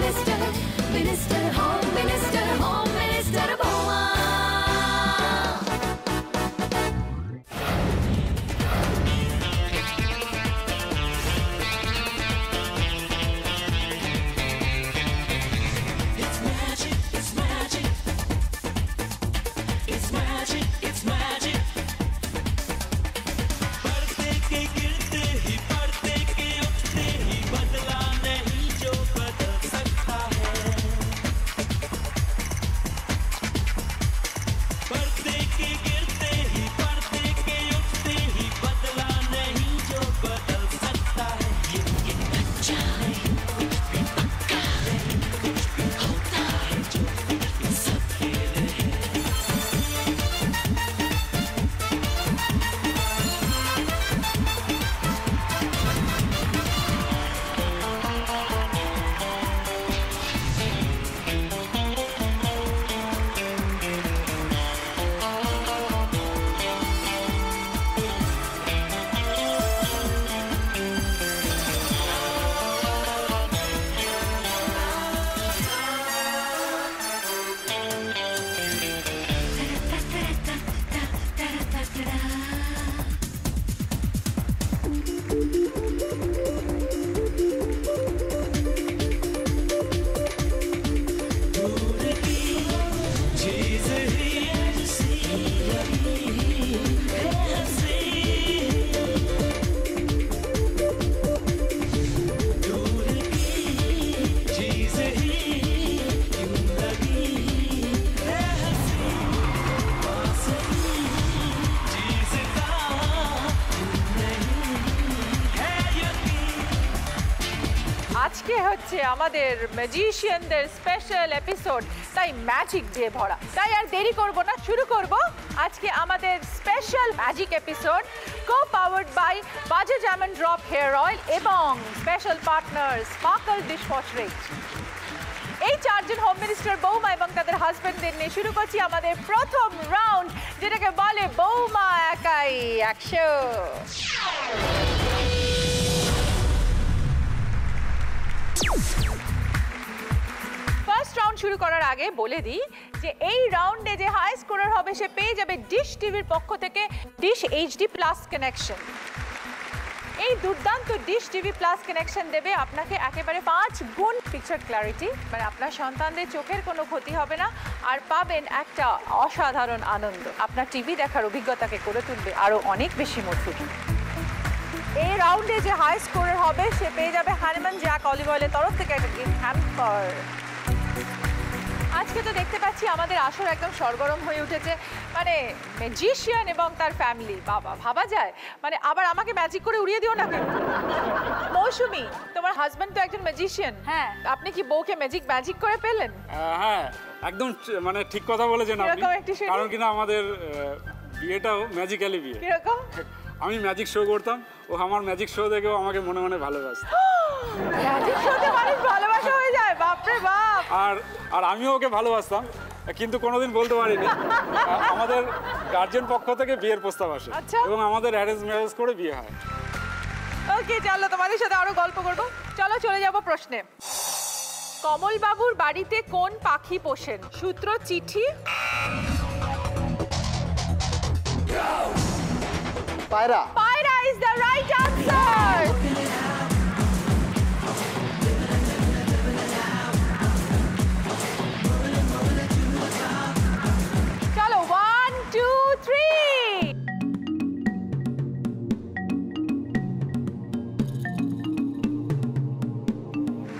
Minister, Minister, Home Minister, Home Minister Boma. আজকে হচ্ছে আমাদের ম্যাজিশিয়ানদের স্পেশাল এপিসোড, তাই ম্যাজিক দিয়ে ভরা। তাই আর দেরি করব না, শুরু করব আজকে আমাদের special magic episode, co powered by Bajaj almond drop hair oil এবং special partner sparkle dishwash range. এই চারজন হোম মিনিস্টার বৌমা এবং তাদের হাজবেন্ডদের নিয়ে শুরু করছি আমাদের প্রথম রাউন্ড, যেটাকে বলে বৌমা একাই 100। ফার্স্ট রাউন্ড শুরু করার আগে বলে দিই যে এই রাউন্ডে যে হাই স্কোরার হবে সে পেয়ে যাবে ডিশ টিভির পক্ষ থেকে ডিশ HD প্লাস কানেকশন। এই দুর্দান্ত ডিশ টিভি প্লাস কানেকশন দেবে আপনাকে একেবারে 5 গুণ পিকচার ক্ল্যারিটি, মানে আপনার সন্তানদের চোখের কোনো ক্ষতি হবে না, আর পাবেন একটা অসাধারণ আনন্দ। আপনার টিভি দেখার অভিজ্ঞতাকে করে তুলবে আরও অনেক বেশি মধুর। এই রাউন্ডে যে হাই স্কোরার হবে সে পেয়ে যাবে হ্যানিম্যান জ্যাক অলিভ অয়েলের তরফ থেকে একটা গিফট হ্যাম্পার। আজকে তো দেখতে পাচ্ছি আমাদের আসর একদম সরগরম হয়ে উঠেছে, মানে ম্যাজিশিয়ান এবং তার ফ্যামিলি। বাবা, ভাবা যায়, মানে আবার আমাকে ম্যাজিক করে উড়িয়ে দিও না কিন্তু। মৌসুমী, তোমার হাজবেন্ড তো একজন ম্যাজিশিয়ান, হ্যাঁ, আপনি কি বউকে ম্যাজিক করে পেলেন? হ্যাঁ, একদম মানে ঠিক কথা বলেছেন আপনি, কারণ কিনা আমাদের বিয়েটাও ম্যাজিক্যালি বিয়ে। কিরকম? আমি ম্যাজিক শো করতাম, ও আমার ম্যাজিক শো দেখেও আমাকে মনে মনে ভালোবাসত। ম্যাজিক শোতে মানুষ ভালোবাসা হয়ে যায়, বাপরে বাপ। আর আমিও ওকে ভালোবাসতাম, কিন্তু কোনোদিন বলতে পারিনি। আমাদের গার্জিয়ান পক্ষ থেকে বিয়ের প্রস্তাব আসে এবং আমাদের অ্যারেঞ্জ ম্যারেজ করে বিয়ে হয়। ওকে, চলো তোমাদের সাথে আরো গল্প করবো। চলো চলে যাব প্রশ্নে। কমল বাবুর বাড়িতে কোন পাখি পোষেন? সূত্র, চিঠি? পায়রা। পায়রা is the right answer. চলো 1 2 3।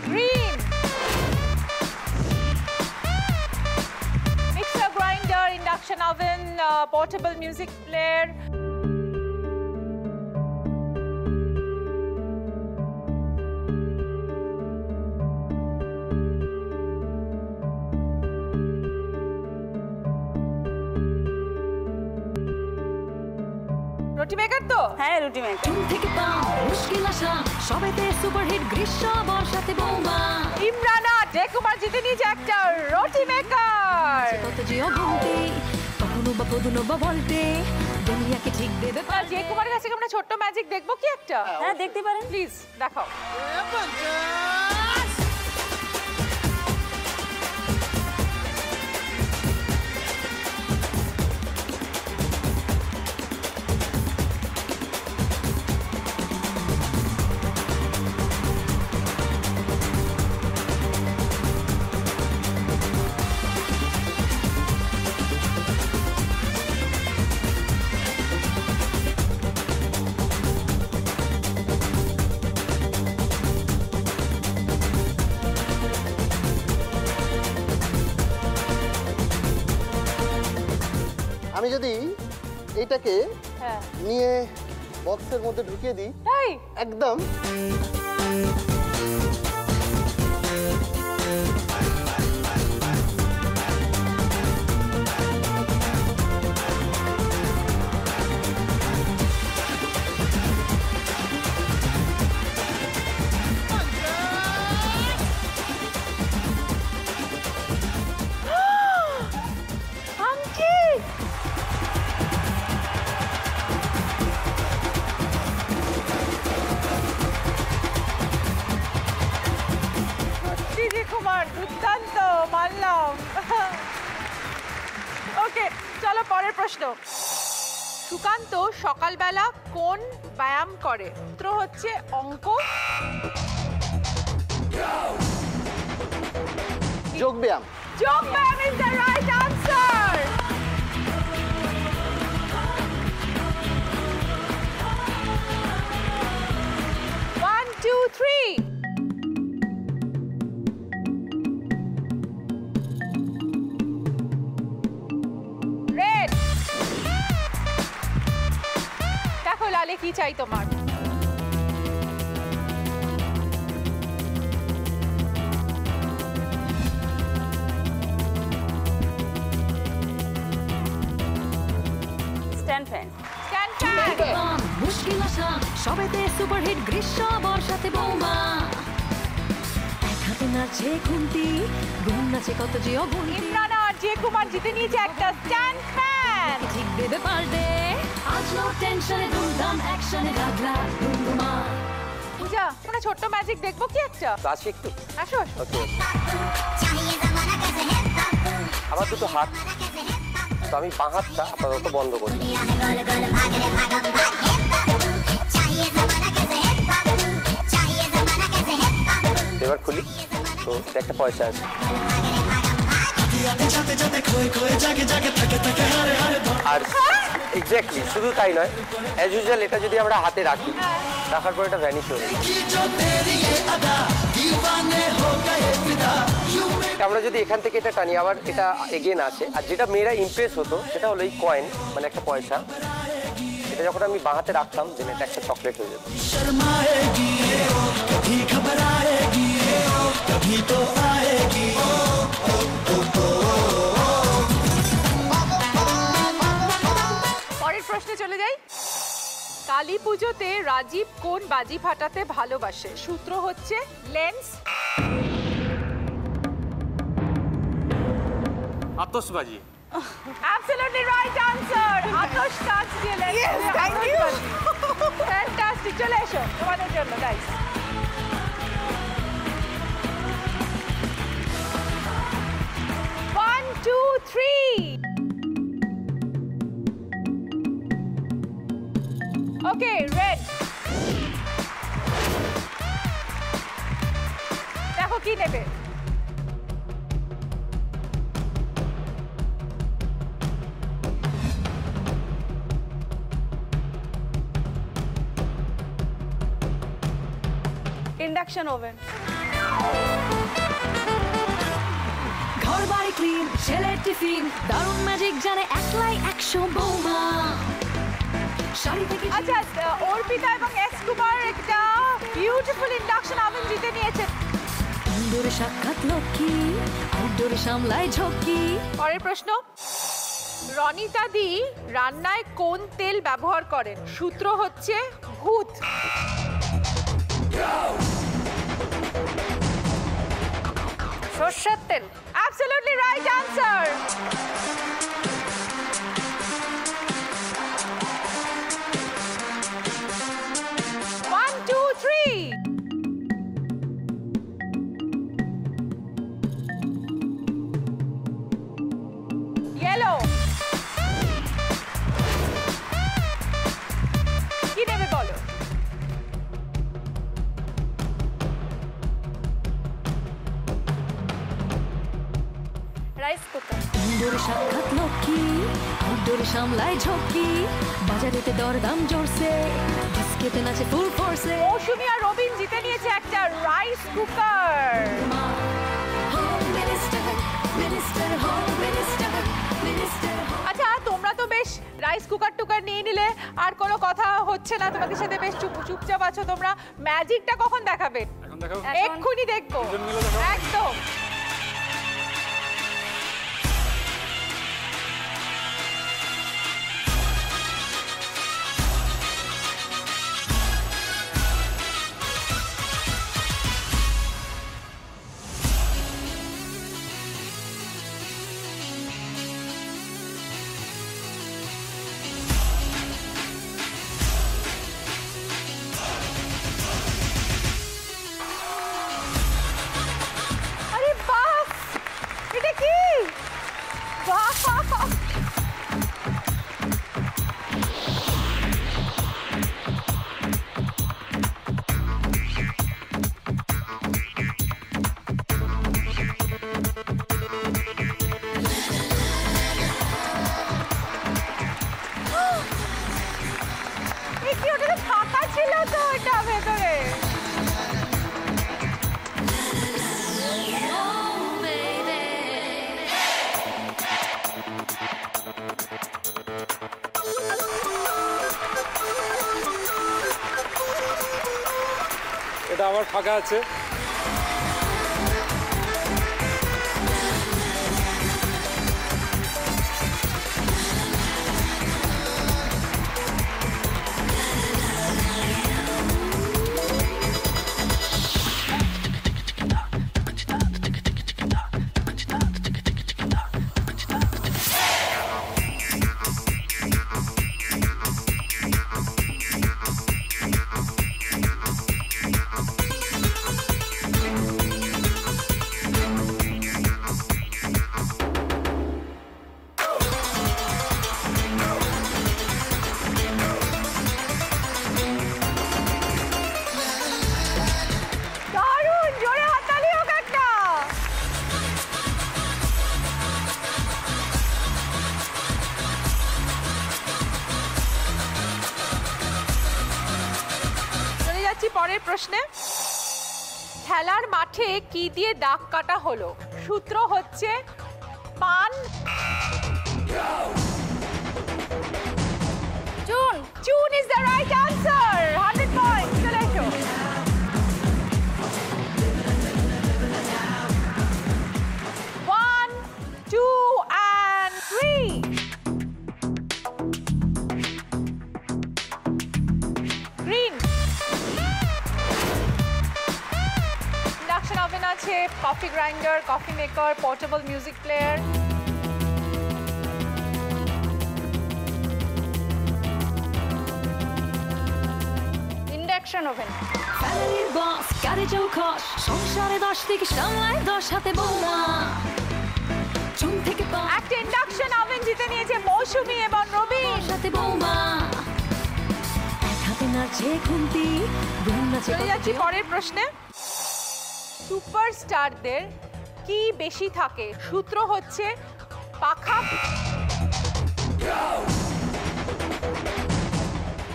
Green. Mixer grinder, induction oven, portable music player. রুটি মেকার তো? হ্যাঁ, রুটি মেকার। চুল থেকে পাও মুশকিল আসা, সবেতে সুপারহিট গ্রীষ্ম বর্ষাতে বৌমা। ইমরানা ডেকুমার জিতে নিয়েছে একটা রুটি মেকার। কত জিও ঘুমতে, কখনো বা কখনো বা বলতে, দুনিয়াকে ঠিক দেবে। যে কুমারের কাছে আমরা ছোট্ট ম্যাজিক দেখবো কি একটা? হ্যাঁ, দেখতে পারেন। প্লিজ দেখাও। আমি যদি এইটাকে নিয়ে বক্সের মধ্যে ঢুকিয়ে দিই একদম দুর্দান্ত মানলাম। ওকে, চলো পরের প্রশ্ন। সুকান্ত সকালবেলা কোন ব্যায়াম করে? উত্তর হচ্ছে অঙ্ক, যোগ ব্যায়াম। যোগ ব্যায়াম is the right answer. One, two, three. লালে কি চাই তোমার? Stand fan. Stand fan. মুশকিল আসা সবেতে সুপারহিট গ্রীষ্ম বর্ষাতে বৌমা। এক হাতে নাচে খুন্তি, গুণ নাচে কত যে অগুণ। ইমরান আর যে কুমার জিতে নিয়েছে একটা স্ট্যান্ড ফ্যান। ঠিক দেবে পারবে আজ নো টেনশনে দুমদাম অ্যাকশনে গাগরা দুমদুমা। পূজা, আমরা ছোট্ট ম্যাজিক দেখবো কি একটা? আসি একটু। আসো। ওকে। আমার দুটো হাত, তো আমি বাঁ হাতটা আপাতত বন্ধ করি। এবার খুলি, তো এটা একটা পয়সা আছে। আর এক্স্যাক্টলি শুধু তাই নয়, অ্যাজ ইউজুয়াল এটা যদি আমরা হাতে রাখি, রাখার পর এটা ভ্যানিশ হয়ে যায়। আমরা যদি এখান থেকে এটা টানি, আবার এটা এগেন আসে। আর যেটা মেয়েরা ইমপ্রেস হতো সেটা হলো এই কয়েন, মানে একটা পয়সা। এটা যখন আমি বাঁ হাতে রাখতাম, দেন এটা একটা চকলেট হয়ে যেত। পরের প্রশ্নে চলে যাই। কালী পুজোতে রাজীব কোন বাজি ফাটাতে ভালোবাসে? সূত্র হচ্ছে লেন্স, আতশবাজি। Absolutely right answer. আতশবাজ দিয়ে lens. Yes, thank you. Fantastic. চলে এসো তোমাদের জন্য guys. One, two, three. Okay, red. দেখো কি নেবে? Induction oven. ঘর বাড়ি ক্লিন, ছেলের টিফিন, দারুণ ম্যাজিক জানে একলাই 100 বৌমা। শাড়ি থেকে আচ্ছা, অর্পিতা এবং এস কুমার একটা বিউটিফুল ইন্ডাকশন ওভেন জিতে নিয়েছে। ইনডোরে সাক্ষাৎ লক্ষ্মী, আউটডোরে সামলায় ঝক্কি। পরের প্রশ্ন। রনিতা দি রান্নায় কোন তেল ব্যবহার করেন? সূত্র হচ্ছে ভূত। সরষের তেল। Absolutely right answer. One, two, three. Yellow. কি নেবে বলো? Rice cooker. ইনডোরে সাক্ষাৎ লক্ষ্মী, আউটডোরে সামলায় ঝক্কি। বাজারেতে দরদাম জোরসে, ডিস্কেতে নাচে ফুল ফোর্সে। মৌসুমী আর রবিন জিতে নিয়েছে একটা রাইস কুকার। আচ্ছা, তোমরা তো বেশ নিয়ে নিলে, আর কোনো কথা হচ্ছে না, তোমাদের সাথে বেশ চুপচাপ আছো তোমরা। ম্যাজিকটা কখন দেখাবে? এখন দেখাবো। এক্ষুনি দেখবো, দুজন মিলে দেখাবো। একদম। এটা আবার ফাঁকা আছে। পরের প্রশ্নে, খেলার মাঠে কি দিয়ে দাগ কাটা হলো? সূত্র হচ্ছে পান। চুন। চুন is the right answer. 100 point. চলে এসো। One, two, and three. Green. Induction oven আছে, coffee grinder, coffee maker, portable music player. Induction oven. ফ্যামিলির বস, কারে চৌখস, সংসারে 10 থেকে সামলায় 10 হাতে বৌমা। চুন থেকে একটা ইন্ডাকশন ওভেন জিতে নিয়েছে মৌসুমী এবং রবি। সাথে বৌমা, এক হাতে নাচে খুন্তি, দুই নাচে। চলে যাচ্ছি পরের প্রশ্নে। সুপারস্টারদের কি বেশি থাকে? সূত্র হচ্ছে পাখা।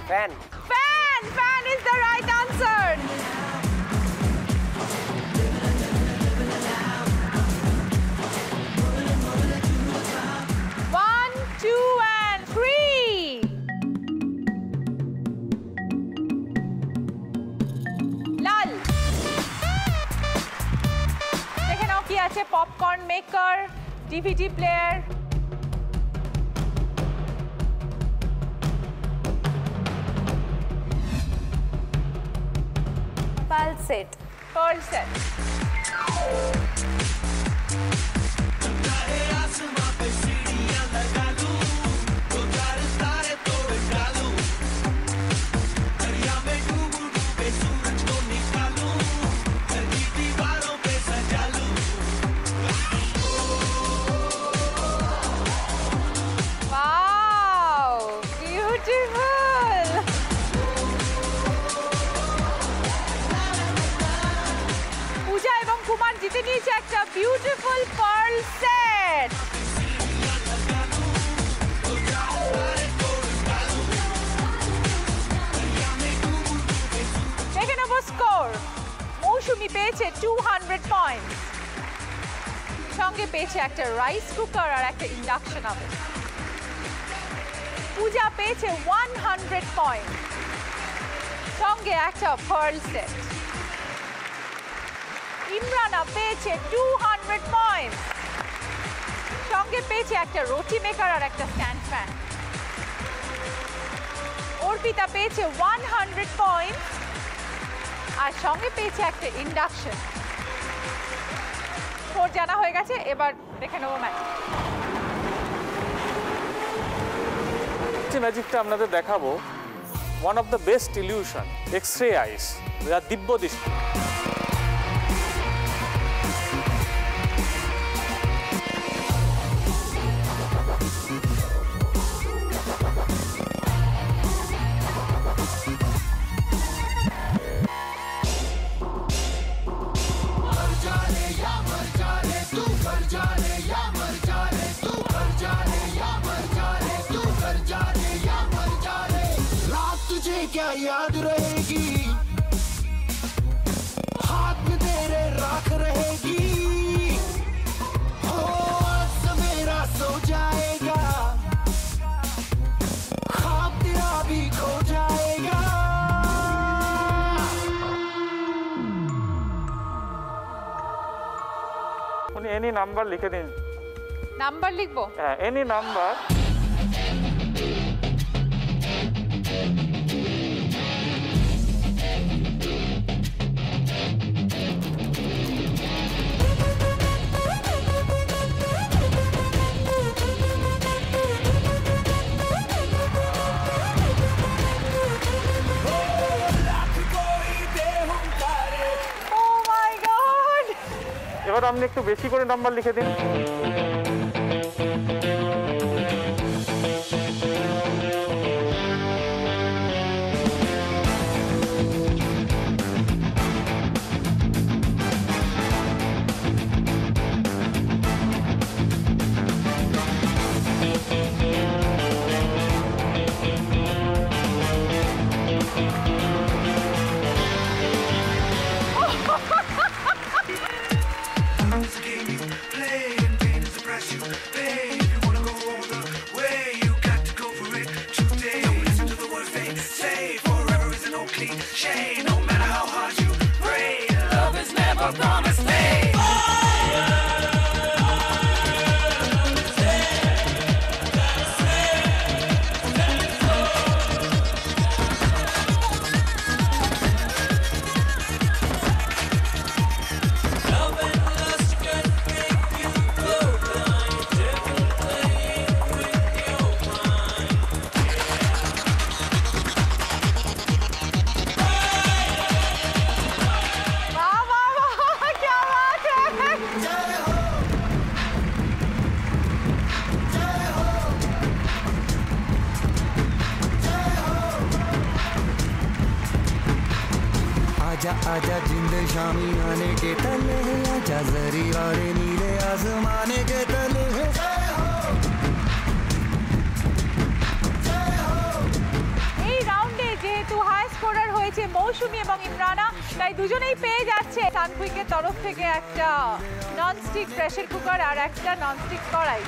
Fan. Fan. Fan is the right answer. One, two, and three. লাল। দেখে নাও কি আছে। Popcorn maker, DVD player. Pearl set. Pearl set. Wow, beautiful. পূজা এবং কুমার জিতে নিয়েছে একটা বিউটিফুল পার্ল সেট। দেখে নেবো স্কোর। মৌসুমী পেয়েছে 200 পয়েন্ট, সঙ্গে পেয়েছে একটা রাইস কুকার আর একটা ইন্ডাকশন ওভেন। পূজা পেয়েছে 100 পয়েন্ট, সঙ্গে একটা পার্ল সেট। ইমরানা পেয়েছে 200 পয়েন্ট, সঙ্গে পেয়েছে একটা রুটি মেকার আর একটা স্ট্যান্ড ফ্যান। অর্পিতা পেয়েছে 100 পয়েন্ট আর সঙ্গে পেয়েছে একটা ইন্ডাকশন। স্কোর জানা হয়ে গেছে, এবার দেখে নেবো ম্যাজিক। যে ম্যাজিকটা আপনাদের দেখাবো, one of the best illusion, X-ray eyes, যা দিব্য দৃষ্টি। क्या याद रहेगी, हाथ में तेरे राख रहेगी, हो सवेरा सो जाएगा, ख्वाब तेरा भी खो जाएगा। উনি এনি নাম্বার লিখে দিন। নাম্বার লিখবো? হ্যাঁ, এনি নাম্বার। এবার আপনি একটু বেশি করে নাম্বার লিখে দিন। आजा आजा जिंद शामी आने के तले, आजा जरी वाले नीले आसमाने के तले। এই রাউন্ডে যেহেতু হাই স্কোরার হয়েছে মৌসুমী এবং ইমরানা, তাই দুজনেই পেয়ে যাচ্ছে সানকুইকের তরফ থেকে একটা ননস্টিক প্রেসার কুকার আর একটা ননস্টিক কড়াই,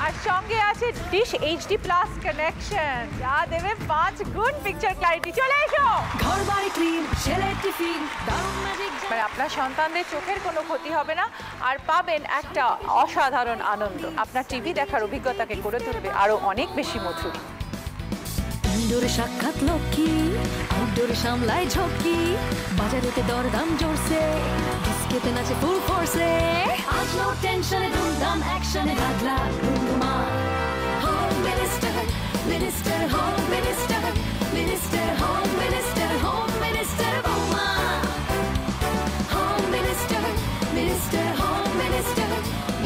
আর সঙ্গে আছে ডিশ এইচডি প্লাস কানেকশন, যা দেবে 5 গুণ পিকচার ক্ল্যারিটি। চলে এসো। ঘর বাড়ি ক্লিন, ছেলের টিফিন, দারুণ ম্যাজিক। মানে আপনার সন্তানদের চোখের কোনো ক্ষতি হবে না আর পাবেন একটা অসাধারণ আনন্দ। আপনার টিভি দেখার অভিজ্ঞতাকে করে তুলবে আরো অনেক বেশি মধুর। ইনডোরে সাক্ষাৎ লক্ষ্মী, আউটডোরে সামলায় ঝক্কি, বাজারেতে দরদাম জোরসে, ডিস্কেতে নাচে ফুল ফোর্সে। আজ নো টেনশনে ধুমধাম অ্যাকশনে লাগলা Ruma. Home minister, minister home minister, minister home minister, home minister বৌমা। Home minister, minister home minister,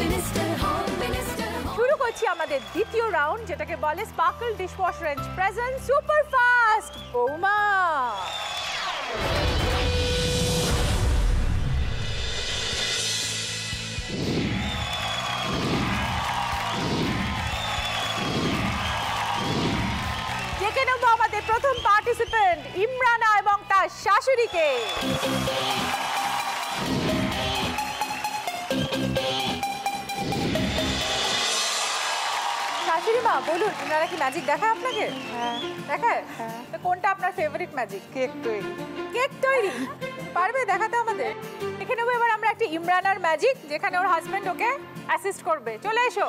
minister home minister. শুরু করছি আমাদের দ্বিতীয় রাউন্ড, যেটাকে বলে sparkle dishwash range present super fast বৌমা। ডেকে নেব আমাদের প্রথম পার্টিসিপেন্ট ইমরানা এবং তার শাশুড়িকে। শাশুড়ি পূর্ণিমা বলুন, আপনারা কি ম্যাজিক দেখায় আপনাকে? হ্যাঁ দেখায়। তো কোনটা আপনার ফেভারিট ম্যাজিক? কেক তৈরি। কেক তৈরি পারবে দেখাতে আমাদের? দেখে নেবো এবার আমরা একটা ইমরানার ম্যাজিক, যেখানে ওর হাজবেন্ড ওকে অ্যাসিস্ট করবে। চলে এসো।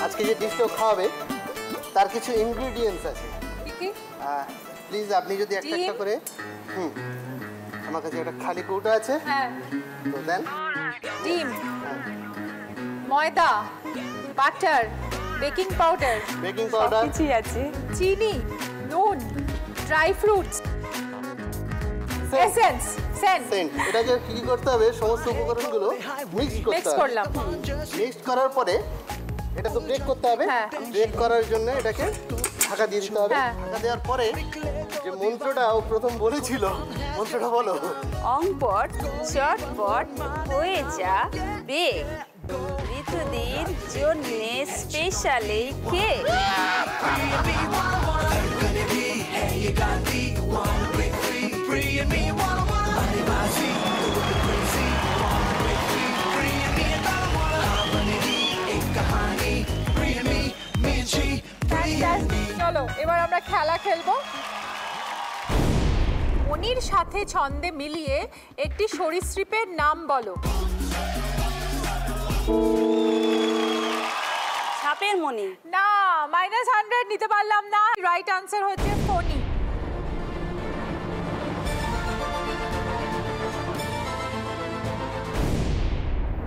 আজকে যে ডিশটা খাওয়াবে তার কিছু ইনগ্রেডিয়েন্টস আছে। কি কি? প্লিজ আপনি যদি একটা একটা করে আমার কাছে একটা খালি কৌটা আছে। হ্যাঁ তো দেন। ডিম, ময়দা, বাটার, বেকিং পাউডার, কিছুই আছে। চিনি, নুন, ড্রাই ফ্রুটস, এসেন্স, সেন্ট। এটাকে কি কি করতে হবে? সমস্ত উপকরণগুলো মিক্স করতে হবে। মিক্স করলাম। মিক্স করার পরে এটা তো ব্রেক করতে হবে। ব্রেক করার জন্য এটাকে ঢাকা দিয়ে দিতে হবে। ঢাকা দেওয়ার পরে যে মন্ত্রটা ও প্রথম বলেছিল, মন্ত্রটা বলো। অঙ্কপট চটপট হয়ে যা বেগ, ঋতুদের জন্য স্পেশালি কেক। চলো এবার আমরা খেলা খেলবো। মনির সাথে ছন্দে মিলিয়ে একটি সরীসৃপের নাম বলো। সাপের মনি। না, -100 নিতে পারলাম না। রাইট আনসার হচ্ছে ফণি।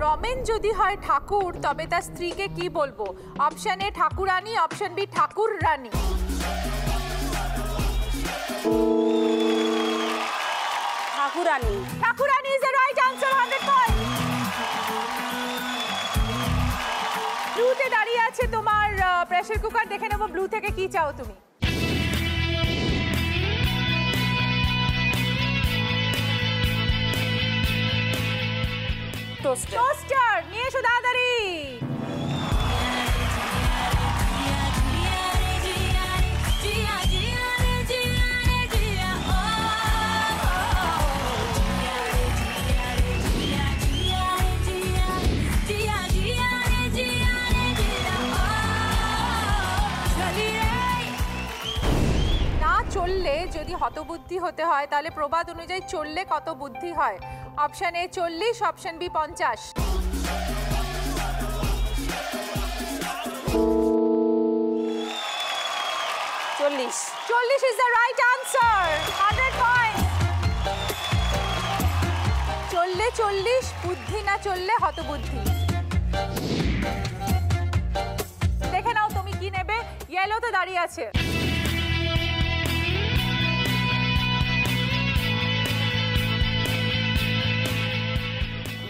রমেন যদি হয় ঠাকুর তবে তার স্ত্রীকে কি বলবো? অপশন এ ঠাকুরানী, অপশন বি ঠাকুর রানী। ঠাকুরানী। ঠাকুরানী is the right answer, 100 point. ব্লুতে দাঁড়িয়ে আছে তোমার প্রেসার কুকার। দেখে নেবো ব্লু থেকে কি চাও তুমি। টোস্টার নিয়ে এসো তাড়াতাড়ি। চললে যদি হতবুদ্ধি হতে হয় তাহলে প্রবাদ অনুযায়ী চললে কত বুদ্ধি হয়? Option A 40, option B 50। চল্লিশ। 40 is the right answer, 100 point. চললে 40, বুদ্ধি না চললে হতবুদ্ধি। দেখে নাও তুমি কি নেবে। ইয়েলোতে দাঁড়িয়ে আছে।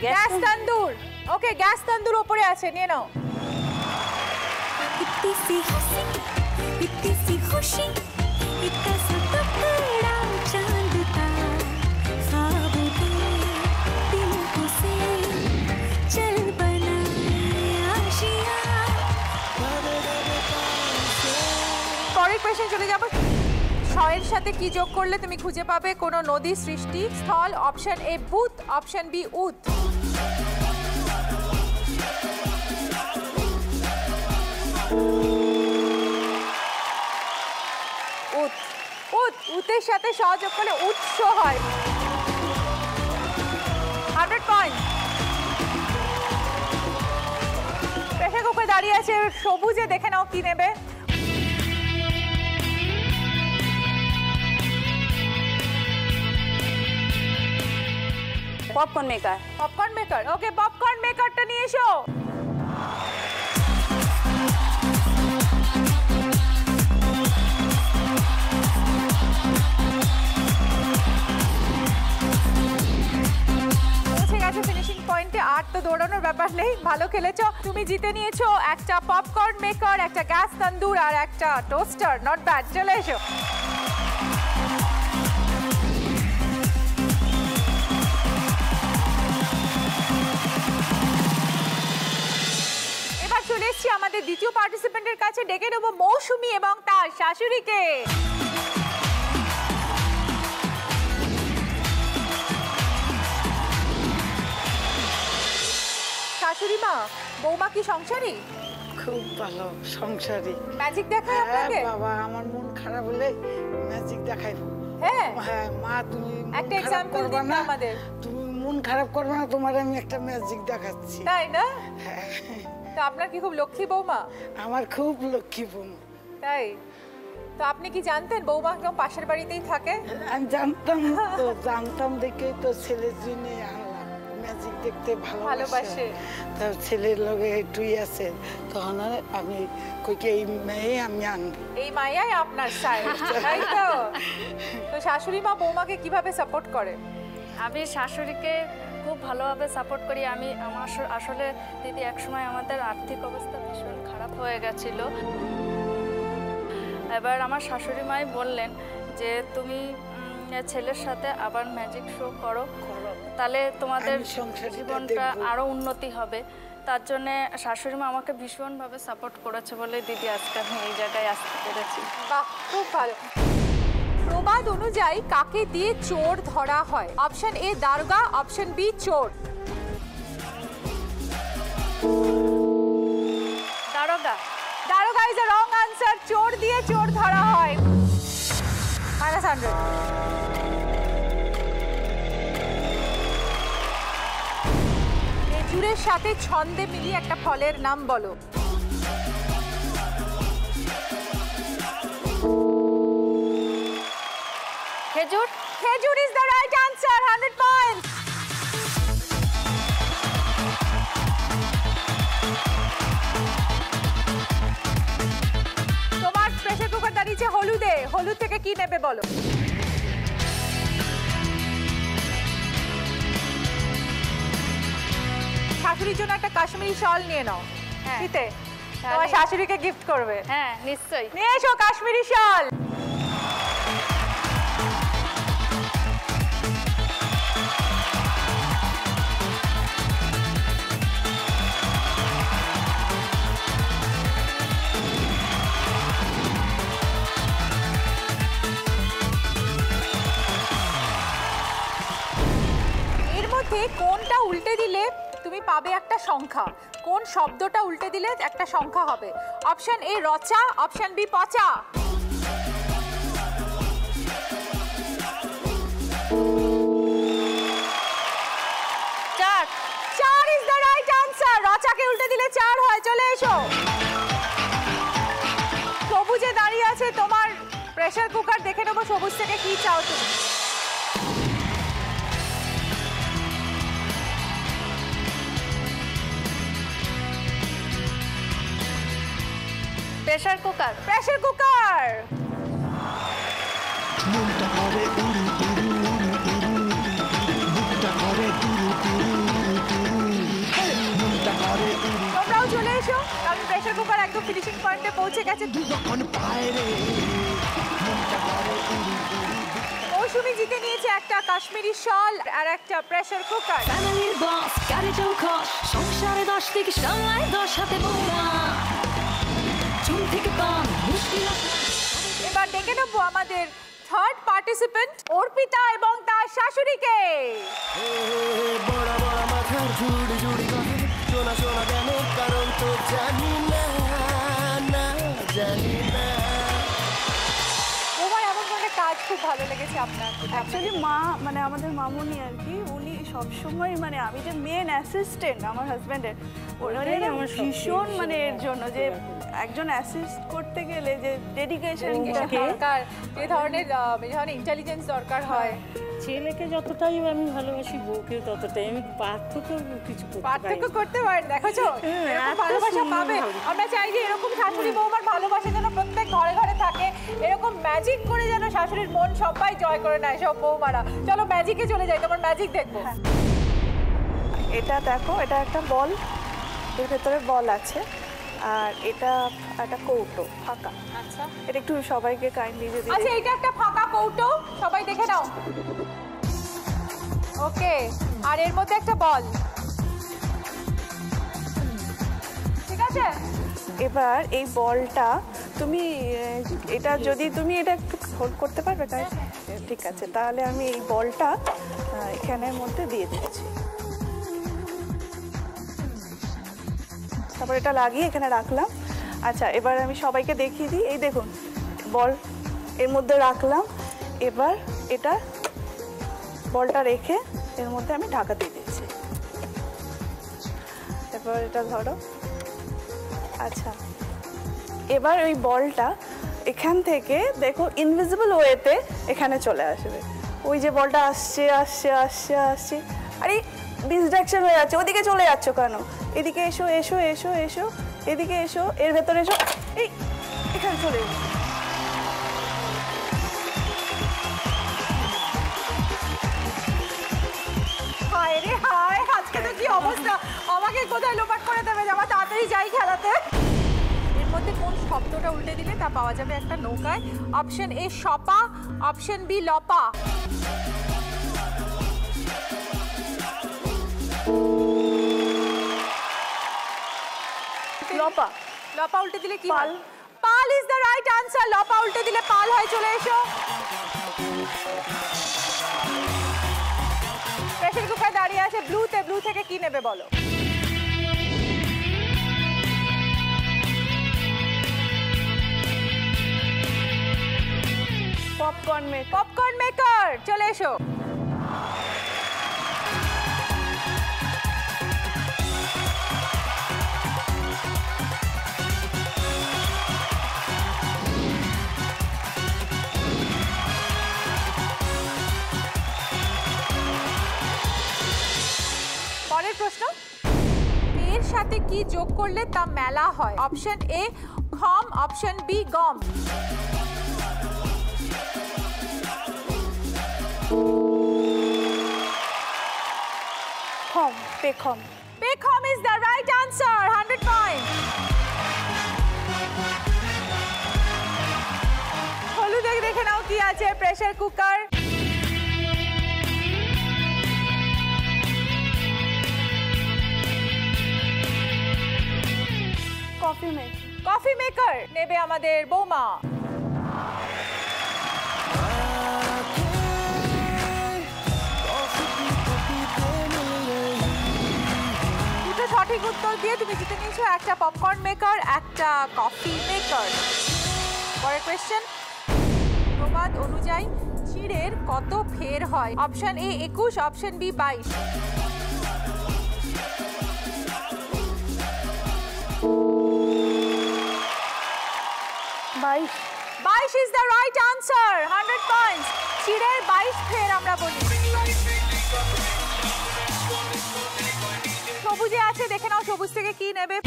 গ্যাস তন্দুর। ওকে, গ্যাস তন্দুর উপরে আছে, নিয়ে নাও। इतनी सी हंसी, इतनी सी खुशी, इतना सा टुकड़ा चांद का, ख्वाबों के दिलों से चल बना आशिया। পরের কোশ্চেন চলে যাব। ছয়ের সাথে কি যোগ করলে তুমি খুঁজে পাবে কোনো নদী সৃষ্টি স্থল? অপশন এ বুত, অপশন বি উত। উত। উত। উতের সাথে স যোগ করলে উৎস হয়। 100 পয়েন্ট। প্রেসার কুকার দাঁড়িয়ে আছে সবুজে। দেখে নাও কি নেবে। Popcorn maker. Popcorn maker. Okay, popcorn মেকারটা নিয়ে এসো। পৌঁছে গেছে ফিনিশিং পয়েন্টে। আর তো দৌড়ানোর ব্যাপার নেই, ভালো খেলেছো। তুমি জিতে নিয়েছো একটা পপকর্ন মেকার, একটা গ্যাস তন্দুর আর একটা টোস্টার। Not bad. চলে এসো। চলে এসছি আসছি আমাদের দ্বিতীয় পার্টিসিপেন্টের কাছে, ডেকে নেব মৌসুমী এবং তার শাশুড়িকে। শাশুড়ি মা, বৌমা কি সংসারী? খুব ভালো সংসারী। ম্যাজিক দেখায় আপনাকে? বাবা আমার মন খারাপ হলে ম্যাজিক দেখাইবো। হ্যাঁ হ্যাঁ মা, তুমি একটা এক্সাম্পল দিন না আমাদের। তুমি মন খারাপ করবে না, তোমার আমি একটা ম্যাজিক দেখাচ্ছি। তাই না? হ্যাঁ। তো আপনার কি খুব লক্ষ্মী বৌমা? আমার খুব লক্ষ্মী বৌমা। তাই? তো আপনি কি জানতেন বৌমা একদম পাশের বাড়িতেই থাকে? আমি জানতাম দেখেই তো ছেলের জন্য আনলাম। ম্যাজিক দেখতে ভালোবাসে, তার ছেলের লগে একটুই আছে, তখন আমি কইকে এই মেয়ে আমি আনবো। এই মায়াই আপনার সাইড, তাই তো? তো শাশুড়ি মা বৌমাকে কিভাবে সাপোর্ট করে? আমি শাশুড়িকে খুব ভালোভাবে সাপোর্ট করি। আমার আসলে দিদি একসময় আমাদের আর্থিক অবস্থা ভীষণ খারাপ হয়ে গেছিল। এবার আমার শাশুড়ি মাই বললেন যে তুমি ছেলের সাথে আবার ম্যাজিক শো করো, তাহলে তোমাদের জীবনটা আরও উন্নতি হবে। তার জন্যে শাশুড়ি মা আমাকে ভীষণভাবে সাপোর্ট করেছে বলে দিদি আজকে আমি এই জায়গায় আসতে পেরেছি। বাহ, খুব ভালো। প্রবাদ অনুযায়ী কাকে দিয়ে চোর ধরা হয়? অপশন এ দারোগা, অপশন বি চোর। দারোগা। দারোগা ইজ আ রং আনসার। চোর দিয়ে চোর ধরা হয়। -100। খেজুরের সাথে ছন্দে মিলিয়ে একটা ফলের নাম বলো। খেজুর। খেজুর is the right answer. 100 points. তোমার প্রেসার কুকার দাঁড়িয়েছে হলুদে। হলুদ থেকে কি নেবে বলো? শাশুড়ির জন্য একটা কাশ্মীরি শল নিয়ে নাও। শীতে তোমার শাশুড়িকে গিফট করবে। হ্যাঁ নিশ্চয়ই। নিয়ে এসো কাশ্মীরি শল। এর মধ্যে কোনটা উল্টে দিলে তুমি পাবে একটা সংখ্যা? কোন শব্দটা উল্টে দিলে একটা সংখ্যা হবে? অপশন এ রচা, অপশন বি পচা। চার। 4 ইজ দ্য রাইট আনসার। রচাকে উল্টে দিলে 4 হয়। চলে এসো। সবুজে দাঁড়িয়ে আছে তোমার প্রেসার কুকার। দেখে নেবো সবুজ থেকে কি চাও তুমি। Pressure cooker. Pressure cooker. তোমরাও চলে এসো, কারণ প্রেসার কুকার একদম ফিনিশিং পয়েন্টে পৌঁছে গেছে। মৌসুমী জিতে নিয়েছে একটা কাশ্মীরি শল আর একটা প্রেসার কুকার। ফ্যামিলির বস, গাড়ি চৌখস, সংসারে 10 থেকে সামলায় 10 হাতে বৌমা। চুল থেকে পান মুশকিল। এবার ডেকে নেবো আমাদের থার্ড পার্টিসিপেন্ট অর্পিতা এবং তার শাশুড়িকে। বড় বড় মাথার ঝুড়ি ঝুড়ি কথা শোনা শোনা কেন, কারণ তো জানি না, না জানি না। তোমার এমন কোনো কাজ খুব ভালো লেগেছে আপনার? অ্যাকচুয়ালি মা মানে আমাদের মামুনি আর কি, উনি সবসময় মানে আমি যে মেন অ্যাসিস্ট্যান্ট আমার হাজব্যান্ডের, ওনাদের ভীষণ মানে এর জন্য যে একজন অ্যাসিস্ট করতে গেলে যে ডেডিকেশন দরকার, যে ধরনের ইন্টেলিজেন্স দরকার হয়। ছেলেকে যতটাই আমি ভালোবাসি বউকে ততটাই। আমি পার্থক্য করতে পারেন। দেখেছো ভালোবাসা পাবে। আমরা চাই যে এরকম শাশুড়ি বৌমার ভালোবাসা যেন প্রত্যেক ঘরে ঘরে থাকে, এরকম ম্যাজিক করে যেন শাশুড়ির মন সবাই জয় করে নেয় সব বৌমারা। চলো ম্যাজিকে চলে যাই, তোমার ম্যাজিক দেখবো। এটা দেখো, এটা একটা বল, এর ভেতরে বল আছে, আর এটা একটা কৌটো ফাঁকা। আচ্ছা, এটা একটু সবাইকে কাইন্ডলি যদি। আচ্ছা, এটা একটা ফাঁকা কৌটো, সবাই দেখে নাও। ওকে, আর এর মধ্যে একটা বল, ঠিক আছে? এবার এই বলটা তুমি এটা যদি তুমি এটা একটু হোল্ড করতে পারবে তাই ঠিক আছে, তাহলে আমি এই বলটা এখানের মধ্যে দিয়ে দিচ্ছি। তারপর এটা লাগিয়ে এখানে রাখলাম। আচ্ছা, এবার আমি সবাইকে দেখিয়ে দিই। এই দেখুন বল এর মধ্যে রাখলাম। এবার এটা বলটা রেখে এর মধ্যে আমি ঢাকা দিয়ে দিচ্ছি। এবার এটা ধরো। আচ্ছা, এবার ওই বলটা এখান থেকে দেখো ইনভিজিবল ওয়েতে এখানে চলে আসবে। ওই যে বলটা আসছে আসছে আসছে আসছে, আরে ডিসট্রাকশন হয়ে যাচ্ছে, ওদিকে চলে যাচ্ছ কেন? এদিকে এসো এসো এসো এসো, এদিকে এসো, এর ভেতরে এসো, এই এখানে চলে এসো। হায় রে হায়, আজকে তো কি অবস্থা, আমাকে কোথায় লোপাট করে দেবে, যাবা তাড়াতাড়ি যাই খেলাতে। এর মধ্যে কোন শব্দটা উল্টে দিলে তা পাওয়া যাবে একটা নৌকায়? অপশন এ সপা, অপশন বি লপা। লপা। লপা উল্টে দিলে কি হয়? পাল ইজ দ্য রাইট আনসার। লপা উল্টে দিলে পাল হয়। চলে এসো। প্রেসার কুকার দাঁড়িয়ে আছে ব্লুতে, ব্লু থেকে কি নেবে বলো? Popcorn maker. পপকর্ন মেকার, চলে এসো। পরের প্রশ্ন, এর সাথে কি যোগ করলে তা মেলা হয়? অপশন এ খম, অপশন বি গম। খম, পেখম। পেখম is the right answer. 100 point. হলুদ দেখে নাও কি আছে pressure cooker. Coffee maker. Coffee maker নেবে আমাদের বৌমা। দুটো সঠিক উত্তর দিয়ে তুমি জিতে নিয়েছো একটা পপকর্ন মেকার, একটা কফি মেকার। পরের কোয়েশ্চেন, প্রবাদ অনুযায়ী চিড়ের কত ফের হয়? Option A 21, option B 22। 22 is the right answer. 100 points. চিড়ের 22 ফের আমরা বলি। সবুজে আছে, দেখে নাও সবুজ থেকে কি নেবে।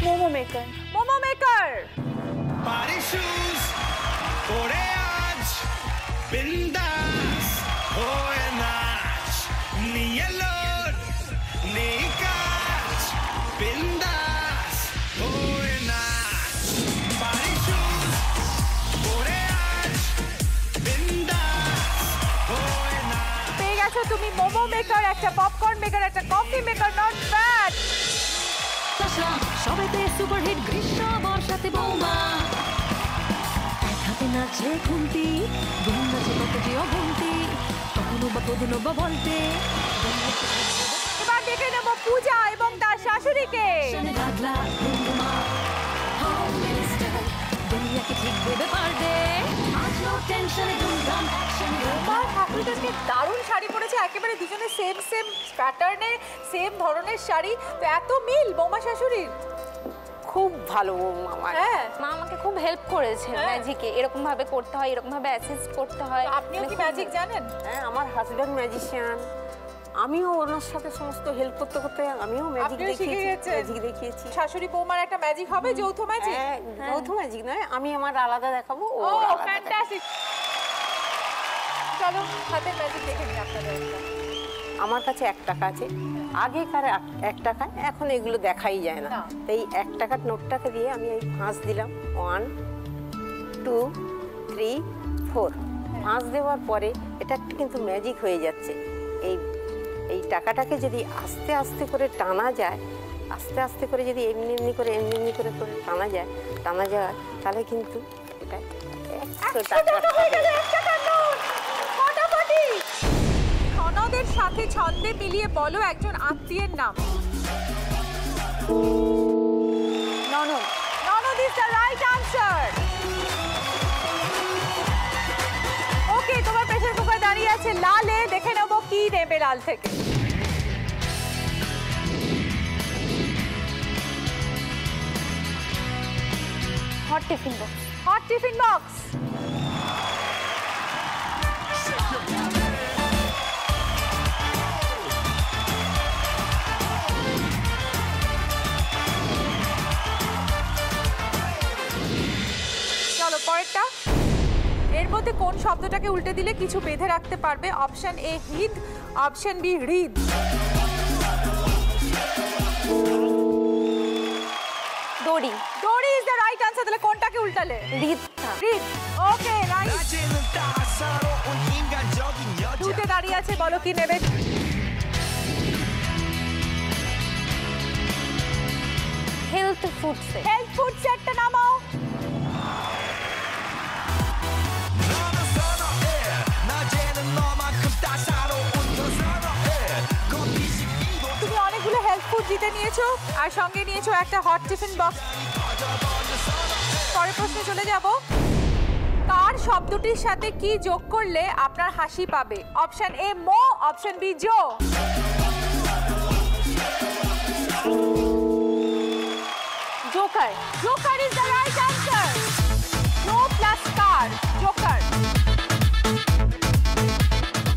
মোমো মেকার। মোমো মেকার। পারি শুজ পরে আজ বিন্দাস হয়ে নাচ, নিয়ে লোড নেই কাজ, বিন্দাস হয়ে নাচ। পারি শুজ পরে আজ বিন্দাস হয়ে নাচ। পেয়ে গেছো তুমি মোমো মেকার, একটা পপকর্ন মেকার, একটা কফি মেকার। Not bad. সবেতে সুপারহিট গ্রীষ্ম বর্ষাতে বৌমা, এক হাতে নাচে খুন্তি, দুই নাচে কত যে অগুন্তি, কখনো বা কখনো বা বলতে। এবার দেখে নেবো পূজা এবং তার শাশুড়িকে। গাগলা ঘুমঘুমা হোম মিনিস্টার, দুনিয়াকে ঠিক দেবে পারবে, আজ নো টেনশনে ধুমধাম অ্যাকশন। মা ঠাকুরদাকে দারুণ শাড়ি পরেছে, একেবারে দুজনে সেম সেম প্যাটার্নে, সেম ধরনের শাড়ি। তো এত মিল বৌমা শাশুড়ির। খুব ভালো বৌমা আমার। হ্যাঁ, মা আমাকে খুব হেল্প করেছে ম্যাজিকে, এরকম ভাবে করতে হয়, এরকম ভাবে অ্যাসিস্ট করতে হয়। আপনিও কি ম্যাজিক জানেন? হ্যাঁ, আমার হাজবেন্ড ম্যাজিশিয়ান, আমিও ওনার সাথে সমস্ত হেল্প করতে করতে আমিও ম্যাজিক দেখিয়েছি। শাশুড়ি বৌমার একটা ম্যাজিক হবে, যৌথ ম্যাজিক। যৌথ ম্যাজিক নয়, আমি আমার আলাদা দেখাবো, ও ফ্যান্টাস্টিক। চলো হাতের ম্যাজিক দেখে নিই আপনাদের। আমার কাছে 1 টাকা আছে, আগেকার 1 টাকা, এখন এগুলো দেখাই যায় না। এই 1 টাকার নোটটাকে দিয়ে আমি এই 5 দিলাম, 1 2 3 4, ভাঁজ দেওয়ার পরে এটা একটা কিন্তু ম্যাজিক হয়ে যাচ্ছে। এই টাকাটাকে যদি আস্তে আস্তে করে টানা যায়, আস্তে আস্তে করে যদি এমনি এমনি করে টানা যায়, তাহলে কিন্তু এটা 100 টাকা হয়ে গেল। ননদের সাথে ছন্দে মিলিয়ে বলো একজন আত্মীয়ের নাম। ননদ। ননদ ইজ দ্য রাইট আনসার। ওকে, তোমার প্রেসার কুকার দাঁড়িয়ে আছে লালে, দেখে নেব কি নেবে লাল থেকে। Hot tiffin box. Hot tiffin box. চলো পরেরটা। এর মধ্যে কোন শব্দটাকে উল্টে দিলে কিছু বেঁধে রাখতে পারবে? অপশন এ হিদ, অপশন বি হৃদ। দড়ি। দড়ি ইজ দ্য রাইট আনসার। তাহলে কোনটাকে উল্টালে? হৃদ। হৃদ। ওকে, রাইট। দুতে দাঁড়িয়ে আছে, বলো কি নেবে? Health food set. Health food সেটটা নামাও। তুমি অনেকগুলো হেলথ ফুড জিতে নিয়েছো আর সঙ্গে নিয়েছো একটা হট টিফিন বক্স। পরের প্রশ্নে চলে যাব। কার শব্দটির সাথে কি যোগ করলে আপনার হাসি পাবে? অপশন এ মো, অপশন বি জো। Joker. Joker is the right answer. জো প্লাস কার, জোকার।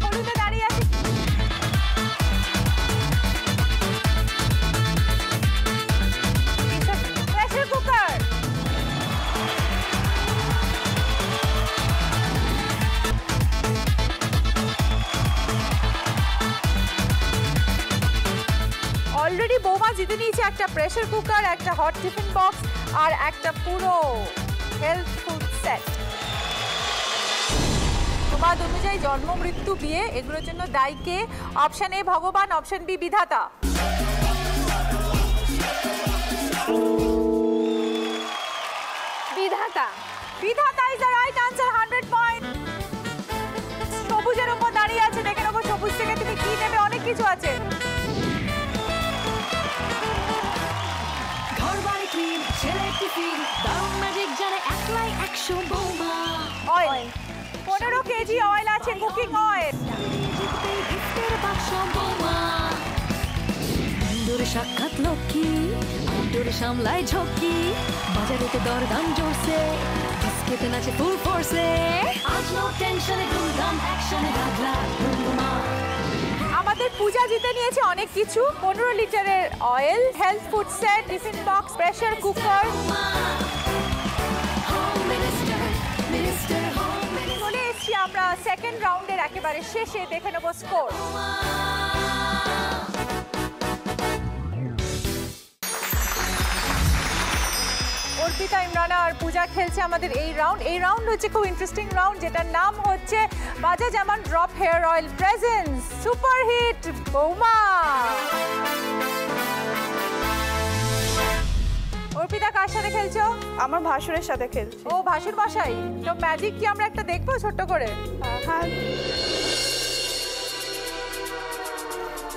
হলুদে দাঁড়িয়ে আছে। Pressure cooker. অলরেডি বৌমা জিতে নিয়েছে একটা প্রেসার কুকার, একটা হট টিফিন বক্স আর একটা পুরো হেলথ ফুড সেট। প্রবাদ অনুযায়ী জন্ম, মৃত্যু, বিয়ে এগুলোর জন্য দায়ী কে? অপশন এ ভগবান, অপশন বি বিধাতা। বিধাতা। বিধাতা is the right answer. 100 point. সবুজের উপর দাঁড়িয়ে আছে, দেখে নেবো সবুজ থেকে তুমি কি নেবে। অনেক কিছু আছে। ঘরবাড়ি ক্লিন, ছেলে টিফিন, দারুণ ম্যাজিক জানে একলাই 100 বৌমা। অয়েল। 15 কেজি অয়েল আছে, কুকিং অয়েল। জিতবে গিফটের বাক্স বৌমা। ইনডোরে সাক্ষাৎ লক্ষ্মী, আউটডোরে সামলায় ঝক্কি, বাজারেতে দরদাম জোরছে, বিস্কেটে নাচে ফুল ফোর্সে। আজ নো টেনশনে ধুমধাম অ্যাকশনে গাগলা বৌমা। আমাদের পূজা জিতে নিয়েছে অনেক কিছু। 15 লিটারের oil, health food set, tiffin box, pressure cooker. চলে এসেছি আমরা সেকেন্ড রাউন্ডের একেবারে শেষে। দেখে নেব স্কোর। অর্পিতা, ইমরানা আর পূজা খেলছে আমাদের এই রাউন্ড। এই রাউন্ড হচ্ছে খুব ইন্টারেস্টিং রাউন্ড, যেটার নাম হচ্ছে বাজাজ আমান drop hair oil presents super hit বৌমা। অর্পিতা কার সাথে খেলছো? আমার ভাসুরের সাথে খেলছি। ও, ভাসুর বাসাই। তো ম্যাজিক কি আমরা একটা দেখবো ছোট্ট করে? হ্যাঁ।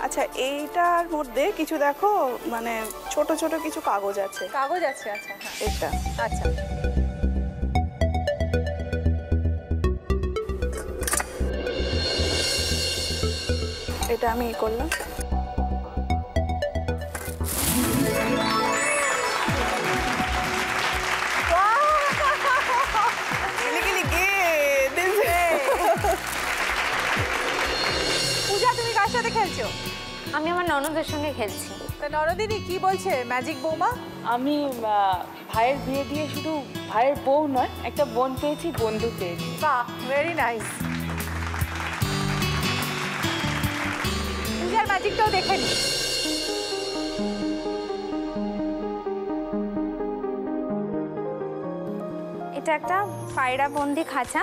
আচ্ছা, এইটার মধ্যে কিছু দেখো, মানে ছোট ছোট কিছু কাগজ আছে। কাগজ আছে? আচ্ছা, এটা আচ্ছা। এটা আমি করলাম। পূজা, তুমি কার সাথে খেলছো? আমি আমার ননদের সঙ্গে খেলছি। তা নরদিনী কি বলছে ম্যাজিক বৌমা? আমি ভাইয়ের বিয়ে দিয়ে শুধু ভাইয়ের বউ নয়, একটা বোন পেয়েছি, বন্ধু পেয়েছি। বাহ, ভেরি নাইস। পূজার ম্যাজিকটাও দেখে নি। এটা একটা পায়রা বন্দি খাঁচা।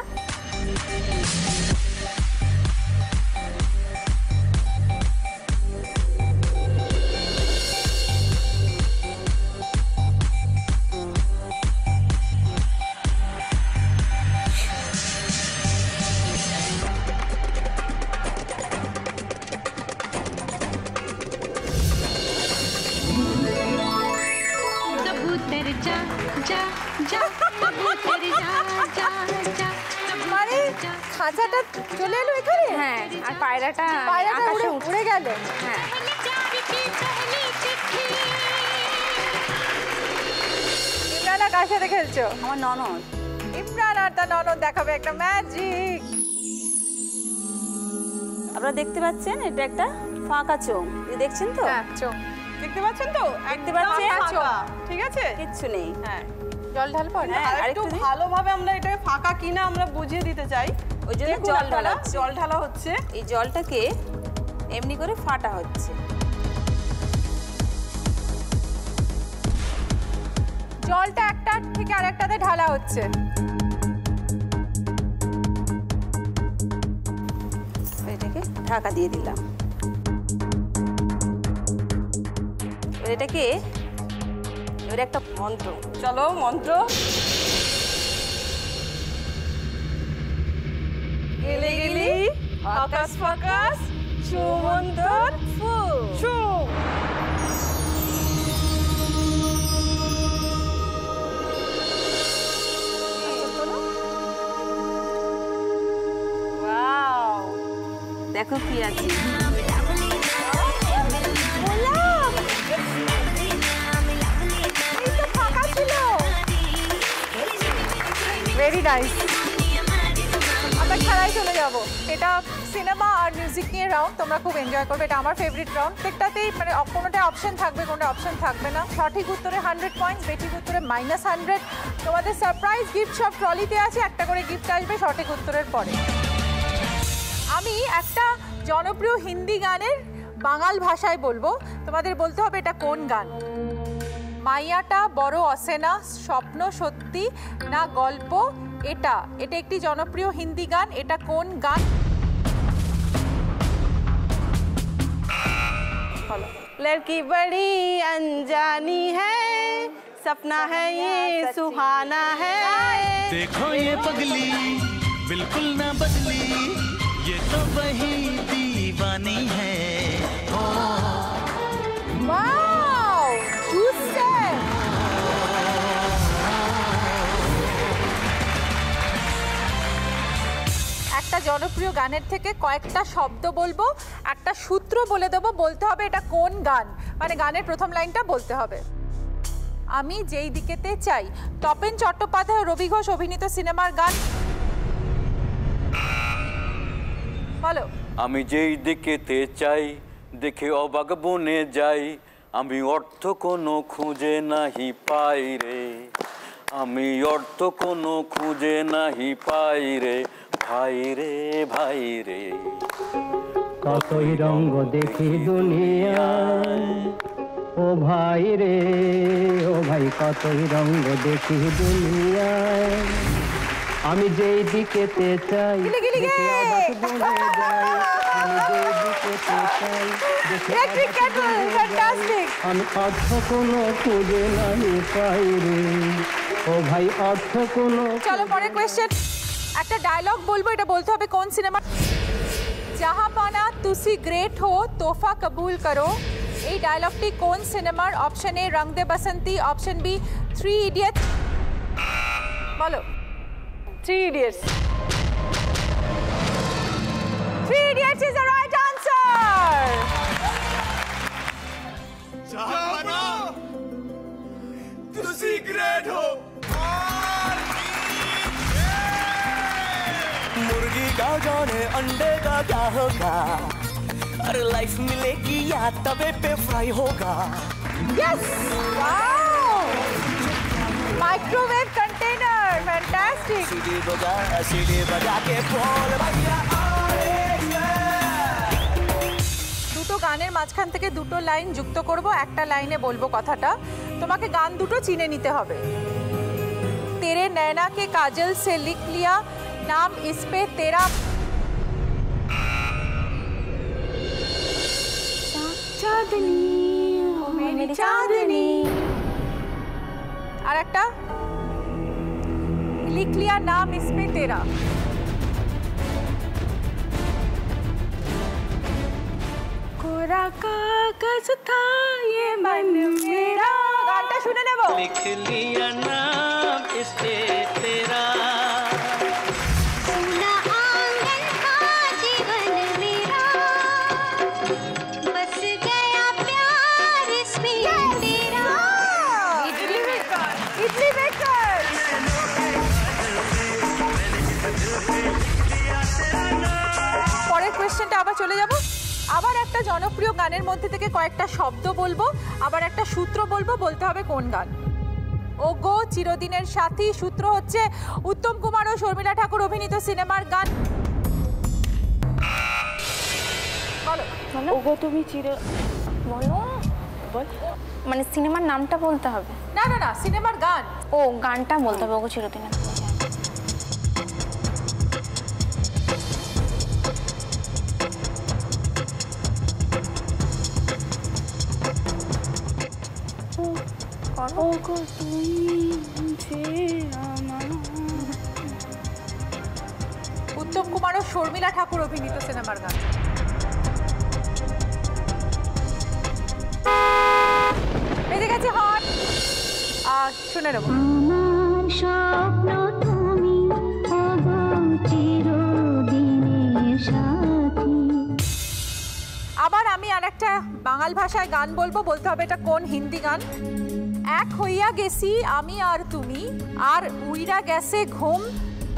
খাঁচাটা চলে এলো এখানে। হ্যাঁ, আর পায়রাটা আকাশে উড়ে গেল। হ্যাঁ, ইমরান কার সাথে খেলছো? আমার ননদ। ইমরান আর তার ননদ দেখাবে একটা ম্যাজিক। আপনারা দেখতে পাচ্ছেন এটা একটা ফাঁকা চোঙ, দেখছেন তো? হ্যাঁ, চোঙ দেখতে পাচ্ছেন তো? দেখতে পাচ্ছেন? ঠিক আছে, কিচ্ছু নেই। হ্যাঁ, জল ঢালবো না? আরেকটু ভালোভাবে আমরা এটা ফাঁকা কিনা আমরা বুঝিয়ে দিতে চাই। ওই জন্য জল ঢালা হচ্ছে। এই জলটাকে এমনি করে ফাটা হচ্ছে। জলটা একটা থেকে আরেকটাতে ঢালা হচ্ছে। এটাকে ঢাকা দিয়ে দিলাম। এটাকে এবার একটা মন্ত্র, চলো মন্ত্র। গেলে গেলি আকাশ ফাকাশ সুমন্তর ফু শু। দেখো কি আছে। Very nice. আমরা খেলায় চলে যাব। এটা সিনেমা আর মিউজিক নিয়ে রাউন্ড, তোমরা খুব এনজয় করবে। এটা আমার ফেভারিট রাউন্ড। প্রত্যেকটাতেই মানে কোনোটা অপশন থাকবে, কোনোটা অপশন থাকবে না। সঠিক উত্তরে 100 পয়েন্টস, বেঠিক উত্তরে -100। তোমাদের সারপ্রাইজ গিফট সব ট্রলিতে আছে, একটা করে গিফট আসবে সঠিক উত্তরের পরে। আমি একটা জনপ্রিয় হিন্দি গানের বাঙাল ভাষায় বলবো, তোমাদের বলতে হবে এটা কোন গান। মাইয়াটা বড় অসেনা, স্বপ্ন সত্যি না গল্প এটা। এটা একটি জনপ্রিয় হিন্দি গান, এটা কোন গান? लड़की बड़ी अनजानी है, सपना है ये सुहाना है। देखो ये पगली बिल्कुल ना बदली, ये तो वही दीवानी है। वाओ, একটা জনপ্রিয় গানের থেকে কয়েকটা শব্দ বলবো, একটা সূত্র বলে দেবো, বলতে হবে এটা কোন গান, মানে গানের প্রথম লাইনটা বলতে হবে। আমি যেই দিকেতে চাই, তপেন চট্টোপাধ্যায় ও রবি ঘোষ অভিনীত সিনেমার গান। বলো। আমি যেই দিকেতে চাই, দেখে অবাক বনে যাই, আমি অর্থ কোনো খুঁজে নাহি পাই রে, আমি অর্থ কোনো খুঁজে নাহি পাই রে, ভাই রে ভাই রে। কতই রঙ্গ দেখি দুনিয়ায়, ও ভাই রে ও ভাই, কতই রঙ্গ দেখি দুনিয়ায়, আমি যেই দিকেতে চাই, দেখে অবাক বনে যাই, আমি যেই দিকেতে চাই, দেখে আমি অর্থ কোনো খুঁজে নাহি পাই রে, ও ভাই অর্থ কোনো। চলো পরে কোয়েশ্চেন। একটা ডায়লগ বলবো, এটা বলতে হবে কোন সিনেমা। জাহাপানা তুসি গ্রেট হো, তোফা কবুল করো। এই ডায়লগটি কোন সিনেমার? Option A Rang De Basanti, option B 3 Idiots. বলো। 3 Idiots. 3 Idiots is the right answer. জাহাপানা तुसी ग्रेट हो। मुर्गी का जाने अंडे का क्या होगा, अरे लाइफ मिलेगी या तवे पे फ्राई होगा। Yes, wow, microwave container, fantastic. सीढ़ी बजा के बोल भैया। দুটো গানের মাঝখান থেকে দুটো লাইন যুক্ত করব, একটা লাইনে বলবো কথাটা। তোমাকে গান দুটো চিনে নিতে হবে। তেরে নैना के काजल से लिख लिया नाम इस पे तेरा चांदनी मेरी चांदनी और एक लिख लिया नाम इस पे तेरा कोरा कागज था ये मन मेरा गानটা শুনে নেব लिख लिया नाम इस पे तेरा सुना आंगन का जीवन मेरा बस गया प्यार इसमें तेरा इडली मेकर পরের কোশ্চেনটা আবার চলে যাব আবার একটা জনপ্রিয় গানের মধ্যে থেকে কয়েকটা শব্দ বলবো আবার একটা সূত্র বলবো বলতে হবে কোন গান ওগো চিরদিনের সাথী সূত্র হচ্ছে উত্তম কুমার ও শর্মিলা ঠাকুর অভিনীত সিনেমার গান বলো ওগো তুমি চির বলো বল মানে সিনেমার নামটা বলতে হবে না না না সিনেমার গান ও গানটা বলতে হবে ওগো চিরদিনের ওগো তুমি যে আমার উত্তম কুমার ও শর্মিলা ঠাকুর অভিনীত সিনেমার গান বেজে গেছে হট শুনে নেব আমার স্বপ্ন তুমি ওগো চিরদিনের সাথী আবার আমি আরেকটা বাঙাল ভাষায় গান বলবো বলতে হবে এটা কোন হিন্দি গান এক হইয়া গেছি আমি আর তুমি আর উইরা গেছে ঘুম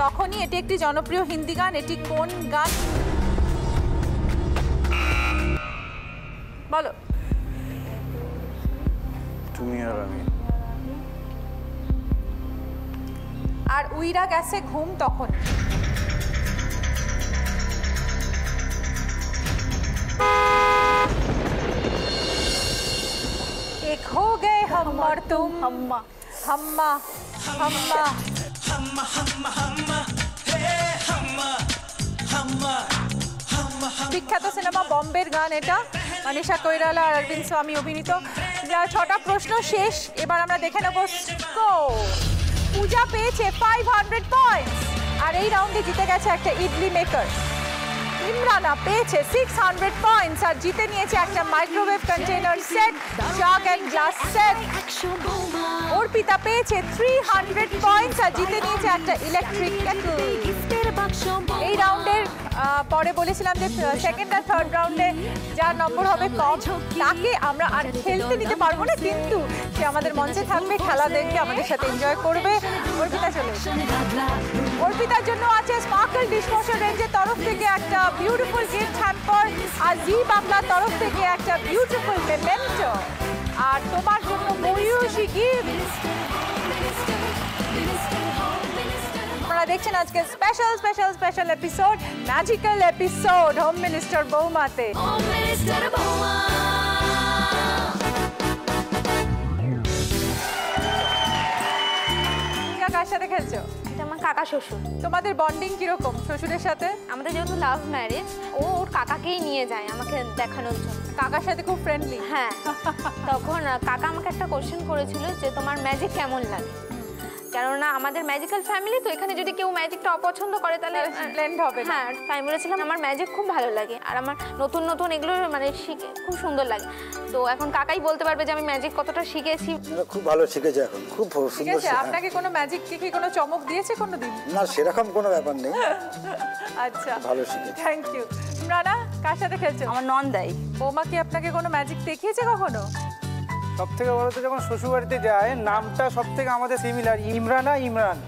তখনই এটি একটি জনপ্রিয় হিন্দি গান এটি কোন গান বলো তুমি আর আমি আর উইরা গেছে ঘুম তখন एक हो गए हम और तुम हम्मा हम्मा हम्मा हम्मा हम्मा हम्मा हे हम्मा हम्मा हम्मा বিখ্যাত সিনেমা বম্বের গান এটা মনীষা কৈরালা আর অরবিন্দ স্বামী অভিনীত যা 6টা প্রশ্ন শেষ এবার আমরা দেখে নেব স্কোর পূজা পেয়েছে 500 পয়েন্টস আর এই রাউন্ডে জিতে গেছে একটা ইডলি মেকার ইমরানা পেয়েছে 600 পয়েন্টস আর জিতে নিয়েছে একটা microwave container set jug and glass set Arpita পেয়েছে 300 পয়েন্টস আর জিতে নিয়েছে একটা ইলেকট্রিক কেটল এই রাউন্ডের পরে বলেছিলাম যে সেকেন্ড আর থার্ড রাউন্ডে যার নম্বর হবে কম তাকে আমরা আর খেলতে নিতে পারবো না কিন্তু সে আমাদের মঞ্চে থাকবে খেলা দেখবে আমাদের সাথে এনজয় করবে অর্পিতা চলে অর্পিতার জন্য আছে স্পার্কল ডিশওয়াশার রেঞ্জের তরফ থেকে একটা বিউটিফুল গিফট হ্যাম্পার আর জি বাংলার তরফ থেকে একটা বিউটিফুল মেমেন্টো আর তোমার জন্য ময়ূষী গিফট আপনারা দেখছেন আজকে special special special episode magical episode home minister বৌমাতে কার সাথে খেলছো এটা আমার কাকা শ্বশুর তোমাদের বন্ডিং কিরকম শ্বশুরের সাথে আমাদের যেহেতু লাভ ম্যারেজ ও ওর কাকাকেই নিয়ে যায় আমাকে দেখানোর জন্য কাকার সাথে খুব ফ্রেন্ডলি হ্যাঁ তখন কাকা আমাকে একটা কোশ্চেন করেছিল যে তোমার ম্যাজিক কেমন লাগে কেননা আমাদের ম্যাজিক্যাল ফ্যামিলি তো এখানে যদি কেউ ম্যাজিকটা অপছন্দ করে তাহলে ব্লেন্ড হবে হ্যাঁ আমি বলেছিলাম আমার ম্যাজিক খুব ভালো লাগে আর আমার নতুন নতুন এগুলো মানে শিখে খুব সুন্দর লাগে তো এখন কাকাই বলতে পারবে যে আমি ম্যাজিক কতটা শিখেছি খুব ভালো শিখেছে এখন খুব সুন্দর শিখেছে আপনাকে কোনো ম্যাজিক কি কোনো চমক দিয়েছে কোনোদিন না সেরকম কোনো ব্যাপার নেই আচ্ছা ভালো শিখেছে থ্যাংক ইউ ইমরানা কার সাথে খেলছো আমার নন্দাই বৌমা কি আপনাকে কোনো ম্যাজিক দেখিয়েছে কখনো সব থেকে বড় তো যখন শ্বশুরবাড়িতে যায় নামটা সব থেকে আমাদের সিমিলার ইমরানা ইমরান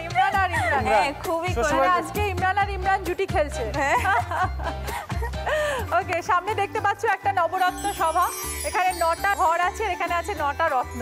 ইমরান আর ইমরান হ্যাঁ খুবই আজকে ইমরান আর ইমরান জুটি খেলছে ওকে সামনে দেখতে পাচ্ছ একটা নবরত্ন সভা এখানে 9টা ঘর আছে এখানে আছে 9টা রত্ন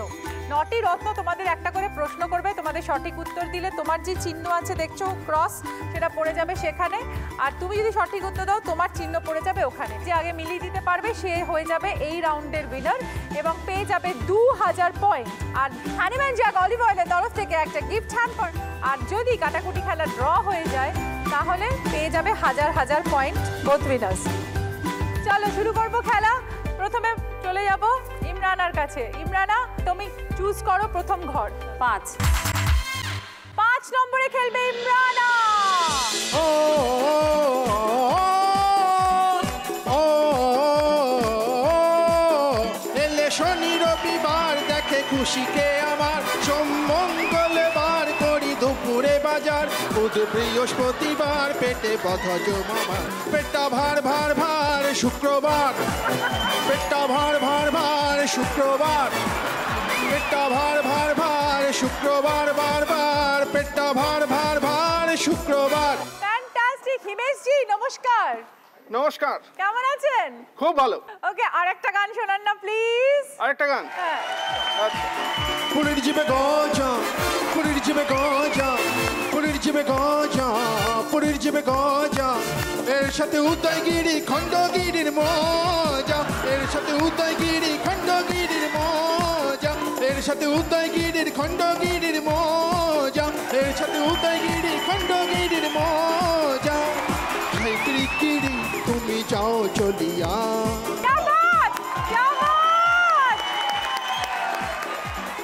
9টি রত্ন তোমাদের একটা করে প্রশ্ন করবে তোমাদের সঠিক উত্তর দিলে তোমার যে চিহ্ন আছে দেখছো ক্রস সেটা পড়ে যাবে সেখানে আর তুমি যদি সঠিক উত্তর দাও তোমার চিহ্ন পড়ে যাবে ওখানে যে আগে মিলিয়ে দিতে পারবে সে হয়ে যাবে এই রাউন্ডের উইনার এবং পেয়ে যাবে 2000 পয়েন্ট আর হানিম্যান জ্যাক অলিভ অয়েলের তরফ থেকে একটা গিফট হ্যাম্পার আর যদি কাটাকুটি খেলা ড্র হয়ে যায় তাহলে পেয়ে যাবে হাজার হাজার পয়েন্ট বোথ উইনার্স। চলো শুরু করব খেলা। প্রথমে চলে যাব ইমরানার কাছে। ইমরানা, তুমি চুজ করো প্রথম ঘর। 5 নম্বরে খেলবে ইমরানা। এলে শনি রবিবার দেখে খুশিকে আমার, সোম মঙ্গলবার করি দুপুরে বাজার, বুধ বৃহস্পতিবার পেটে বধজ মামার, পেটটা ভার ভার ভার শুক্রবার, পেটটা ভার ভার ভার শুক্রবার, পেটটা ভার ভার ভার শুক্রবার, বারবার পেটটা ভার ভার ভার শুক্রবার। ফ্যান্টাস্টিক। হিমেশ জি নমস্কার। নমস্কার, কেমন আছেন? খুব ভালো। ওকে, আরেকটা গান শোনান না প্লিজ। আরেকটা গান? হ্যাঁ। পুরীর জিবে গজা, পুরীর জিবে গজা, পুরীর জিবে গজা, পুরীর জিবে গজা, এর সাথে উদয়গিরি খণ্ডগিরির মজা, এর সাথে উদয়গিরি খণ্ডগিরির মজা, এর সাথে উদয়গিরির খণ্ডগিরির মজা, এর সাথে উদয়গিরি খণ্ডগিরির মজা, গিরি তুমি যাও চলিয়া।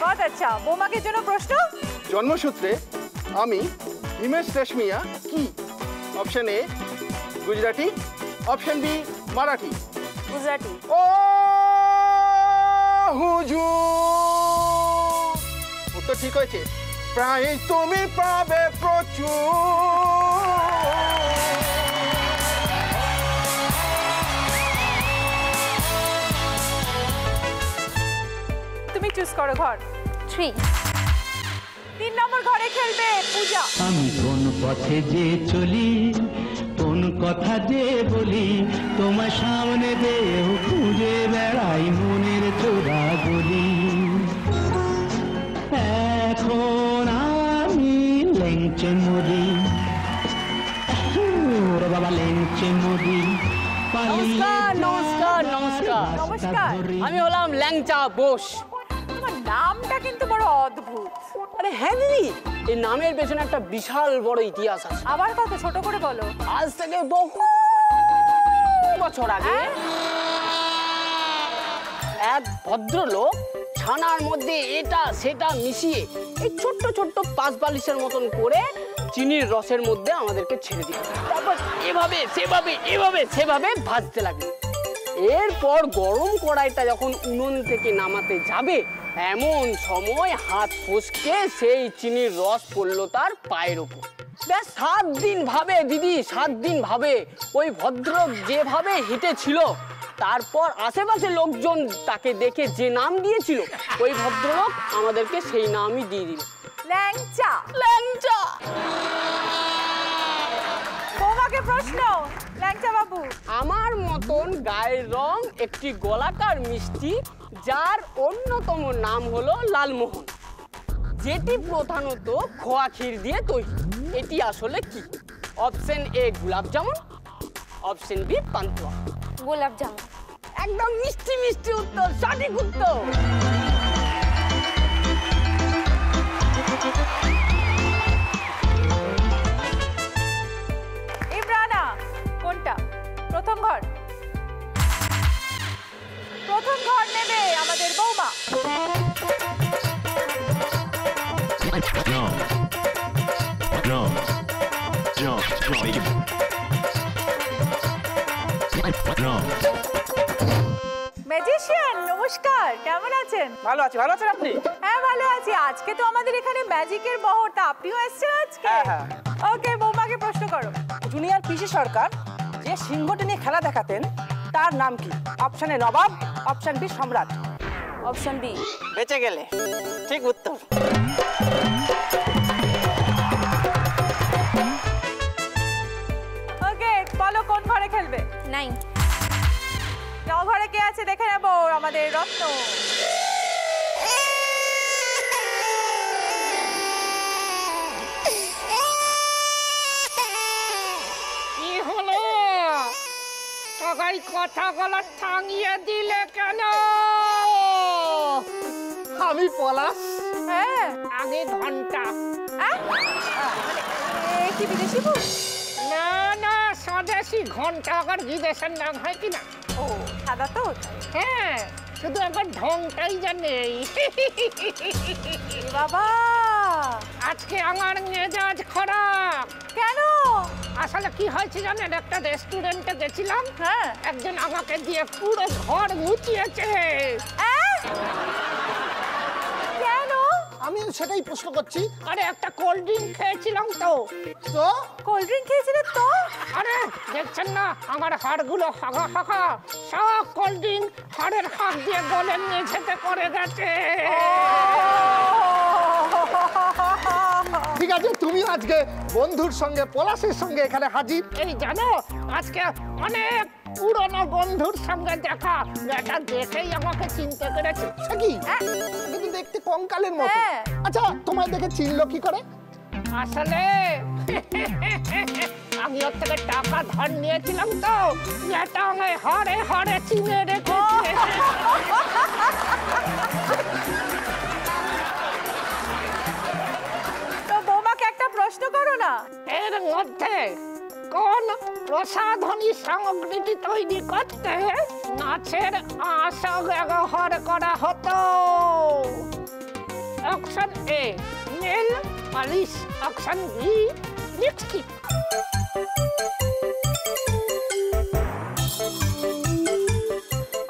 बहुत अच्छा। বোমাকে জন্য প্রশ্ন। জন্মসূত্রে আমি হিমেশ রেশমিয়া কি? Option A Gujarati, option B Marathi. Gujarati. ও হুজুর, উত্তর ঠিক হয়েছে। প্রায় তুমি পাবে প্রচুর। তুমি চুজ করো ঘর। 3 নম্বর ঘরে খেলবে পূজা। আমি কোন পথে যে চলি, কোন কথা যে বলি, তোমার সামনে দেও খুঁজে বেড়াই মনের চোরা গলি। এখন আমি লেংচে মরি, ওরে বাবা লেংচে মরি। নমস্কার নমস্কার নমস্কার নমস্কার। আমি হলাম ল্যাংচা বোস। তোমার নামটা কিন্তু বড় অদ্ভুত। আরে হ্যাঁ দিদি, এই নামের পেছনে একটা বিশাল বড় ইতিহাস আছে। আবার কত ছোট করে বলো। আজ থেকে বহু বছর আগে এক ভদ্রলোক ছানার মধ্যে এটা সেটা মিশিয়ে এই ছোট্ট ছোট্ট পাঁচ বালিশের মতন করে চিনির রসের মধ্যে আমাদেরকে ছেড়ে দিল। তারপর এভাবে সেভাবে এভাবে সেভাবে ভাজতে লাগলো। এরপর গরম কড়াইটা যখন উনুন থেকে নামাতে যাবে, এমন সময় হাত ফসকে সেই চিনির রস পড়লো তার পায়ের ওপর। ব্যাস 7 দিন ভাবে দিদি, 7 দিন ভাবে ওই ভদ্রলোক যেভাবে হেঁটেছিল, তারপর আশেপাশে লোকজন তাকে দেখে যে নাম দিয়েছিল, ওই ভদ্রলোক আমাদেরকে সেই নামই দিয়ে দিল, ল্যাংচা। ল্যাংচা। তোমাকে প্রশ্ন, ল্যাংচা বাবু। আমার মতন গায়ের রং একটি গোলাকার মিষ্টি, যার অন্যতম নাম হলো লালমোহন, যেটি প্রধানত খোয়া ক্ষীর দিয়ে তৈরি। এটি আসলে কি? অপশন এ গোলাপ জামুন, অপশন বি পান্তুয়া। গোলাপ জামুন। একদম মিষ্টি মিষ্টি উত্তর, সঠিক উত্তর। ইমরানা, কোনটা? প্রথম ঘর। প্রথম ঘর নেবে আমাদের বৌমা। ম্যাজিশিয়ান নমস্কার, কেমন আছেন? ভালো আছি। ভালো আছেন আপনি? হ্যাঁ ভালো আছি। আজকে তো আমাদের এখানে ম্যাজিকের বহর, তা আপনিও এসেছেন আজকে? হ্যাঁ। ওকে, বৌমাকে প্রশ্ন করো। জুনিয়র পিসি সরকার যে সিংহটি নিয়ে খেলা দেখাতেন তার নাম কি? অপশন এ নবাব, অপশন বি সম্রাট। Option B. বেঁচে গেলে ঠিক উত্তর। ওকে, বলো কোন ঘরে খেলবে? 9 ঘরে কে আছে দেখে নেবো। আমাদের রত্ন। কি হলো? সবাই কথা বলা থামিয়ে দিলে কেন? আমি পলাশ। হ্যাঁ, ভাঙে ঘন্টা। কি বিদেশি ফুল? না না, স্বদেশি ঘন্টা। আবার বিদেশের নাম হয় কিনা? ও সাদা তো? হ্যাঁ, শুধু একবার ঢংটাই জানে। বাবা, আজকে আমার মেজাজ খারাপ। কেন? আসলে কি হয়েছে জানেন, একটা রেস্টুরেন্টে গেছিলাম, হ্যাঁ, একজন আমাকে দিয়ে পুরো ঘর মুছিয়েছে। কেন? আমি সেটাই প্রশ্ন করছি। আরে একটা কোল্ড ড্রিঙ্ক খেয়েছিলাম তো। তো কোল্ড ড্রিঙ্ক খেয়েছিলেন তো? আরে দেখছেন না আমার হাড়গুলো হাগা হাগা, সব কোল্ড ড্রিঙ্ক হাড়ের ফাঁক দিয়ে গলে মেঝেতে পড়ে গেছে। ঠিক আছে, তুমি আজকে বন্ধুর সঙ্গে পলাশের সঙ্গে এখানে হাজির। এই জানো, আজকে অনেক পুরনো বন্ধুর সঙ্গে দেখা। এটা দেখেই আমাকে চিনতে পেরেছে। কি কিন্তু দেখতে কঙ্কালের মতো। আচ্ছা, তোমায় দেখে চিনলো কি করে? আসলে আমি ওর থেকে টাকা ধার নিয়েছিলাম তো, এটা আমায় হাড়ে হাড়ে চিনে রেখেছে। তো বৌমাকে একটা প্রশ্ন করো না। এর মধ্যে কোন প্রসাধনী সামগ্রীটি তৈরি করতে নাচের আশা ব্যবহার করা হতো? Option A nail polish, option B lipstick.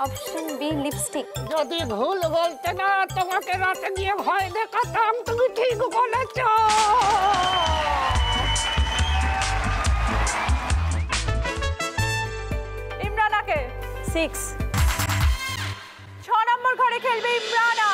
Option B lipstick. যদি ভুল বলতে না তোমাকে রাতে গিয়ে ভয় দেখাতাম। তুমি ঠিক বলেছ। ইমরানাকে 6 নম্বর ঘরে খেলবে ইমরানা।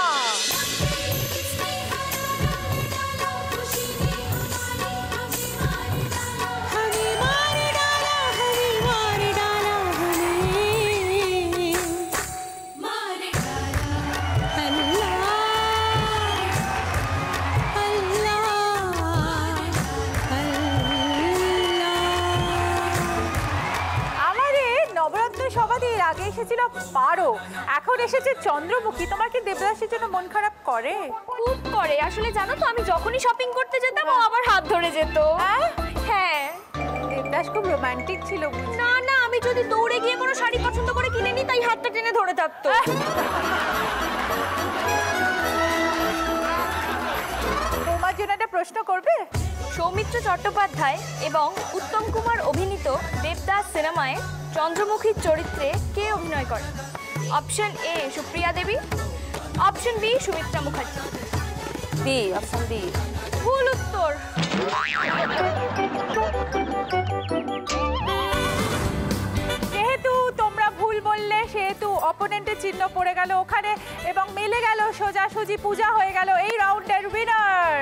সবাদের আগে এসেছিল পারো, এখন এসেছে চন্দ্রমুখী। তোমার কি দেবদাসের জন্য মন খারাপ করে? খুব করে। আসলে জানো তো, আমি যখনই শপিং করতে যেতাম ও আবার হাত ধরে যেত। হ্যাঁ, দেবদাস খুব রোমান্টিক ছিল। না না, আমি যদি দৌড়ে গিয়ে কোনো শাড়ি পছন্দ করে কিনে নিই, তাই হাতটা টেনে ধরে থাকতো। তোমার জন্য একটা প্রশ্ন করবে। সৌমিত্র চট্টোপাধ্যায় এবং উত্তম কুমার অভিনীত দেবদাস সিনেমায় চন্দ্রমুখীর চরিত্রে কে অভিনয় করে? Option A Supriya Devi, option B Sumitra Mukherjee, B option B. ভুল উত্তর। যেহেতু তোমরা ভুল বললে, সেহেতু অপোনেন্টের চিহ্ন পড়ে গেল ওখানে এবং মিলে গেল, সোজাসুজি পূজা হয়ে গেল এই রাউন্ডের উইনার।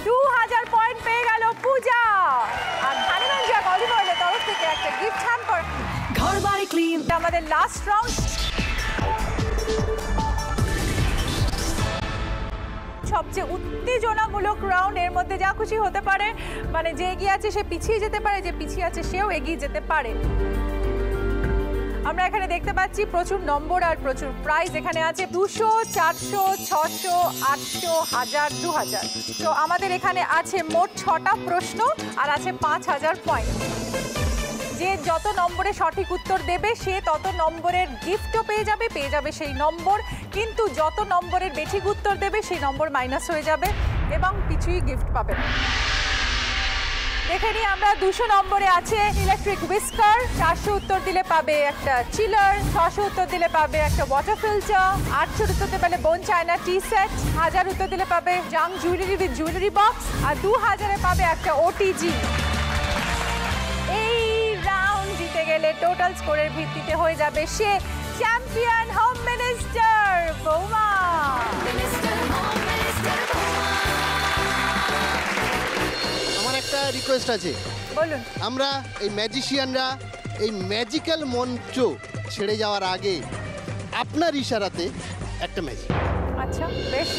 2000 পয়েন্ট পেয়ে গেল পূজা। আর ধানিগঞ্জ অলিভ অয়েলের তরফ থেকে একটা গিফট হ্যাম্পার। ঘর বাড়ি ক্লিন। আমাদের লাস্ট রাউন্ড। সবচেয়ে উত্তেজনামূলক রাউন্ড। এর মধ্যে যা খুশি হতে পারে, মানে যে এগিয়ে আছে সে পিছিয়ে যেতে পারে, যে পিছিয়ে আছে সেও এগিয়ে যেতে পারে। আমরা এখানে দেখতে পাচ্ছি প্রচুর নম্বর আর প্রচুর প্রাইজ। এখানে আছে 200, 400, 600, 800, 1000, 2000। তো আমাদের এখানে আছে মোট 6টা প্রশ্ন আর আছে 5000 পয়েন্ট। যে যত নম্বরে সঠিক উত্তর দেবে সে তত নম্বরের গিফটও পেয়ে যাবে সেই নম্বর। কিন্তু যত নম্বরের বেঠিক উত্তর দেবে সেই নম্বর মাইনাস হয়ে যাবে এবং কিছুই গিফট পাবে না। দেখে নিই আমরা। 200 নম্বরে আছে ইলেকট্রিক হুইস্কার, 400 উত্তর দিলে পাবে একটা চিলার, 600 উত্তর দিলে পাবে একটা ওয়াটার ফিল্টার, 800 উত্তর দিলে পাবে বোন চায়না টি সেট, 1000 উত্তর দিলে পাবে জাং জুয়েলারি উইথ জুয়েলারি বক্স, আর 2000-এ পাবে একটা ওটিজি। এই রাউন্ড জিতে গেলে টোটাল স্কোরের ভিত্তিতে হয়ে যাবে সে চ্যাম্পিয়ন হোম মিনিস্টার বৌমা। আমার একটা রিকোয়েস্ট আছে। বলুন। আমরা এই ম্যাজিশিয়ানরা এই ম্যাজিক্যাল মঞ্চ ছেড়ে যাওয়ার আগে আপনার ইশারাতে একটা ম্যাজিক। আচ্ছা, বেশ।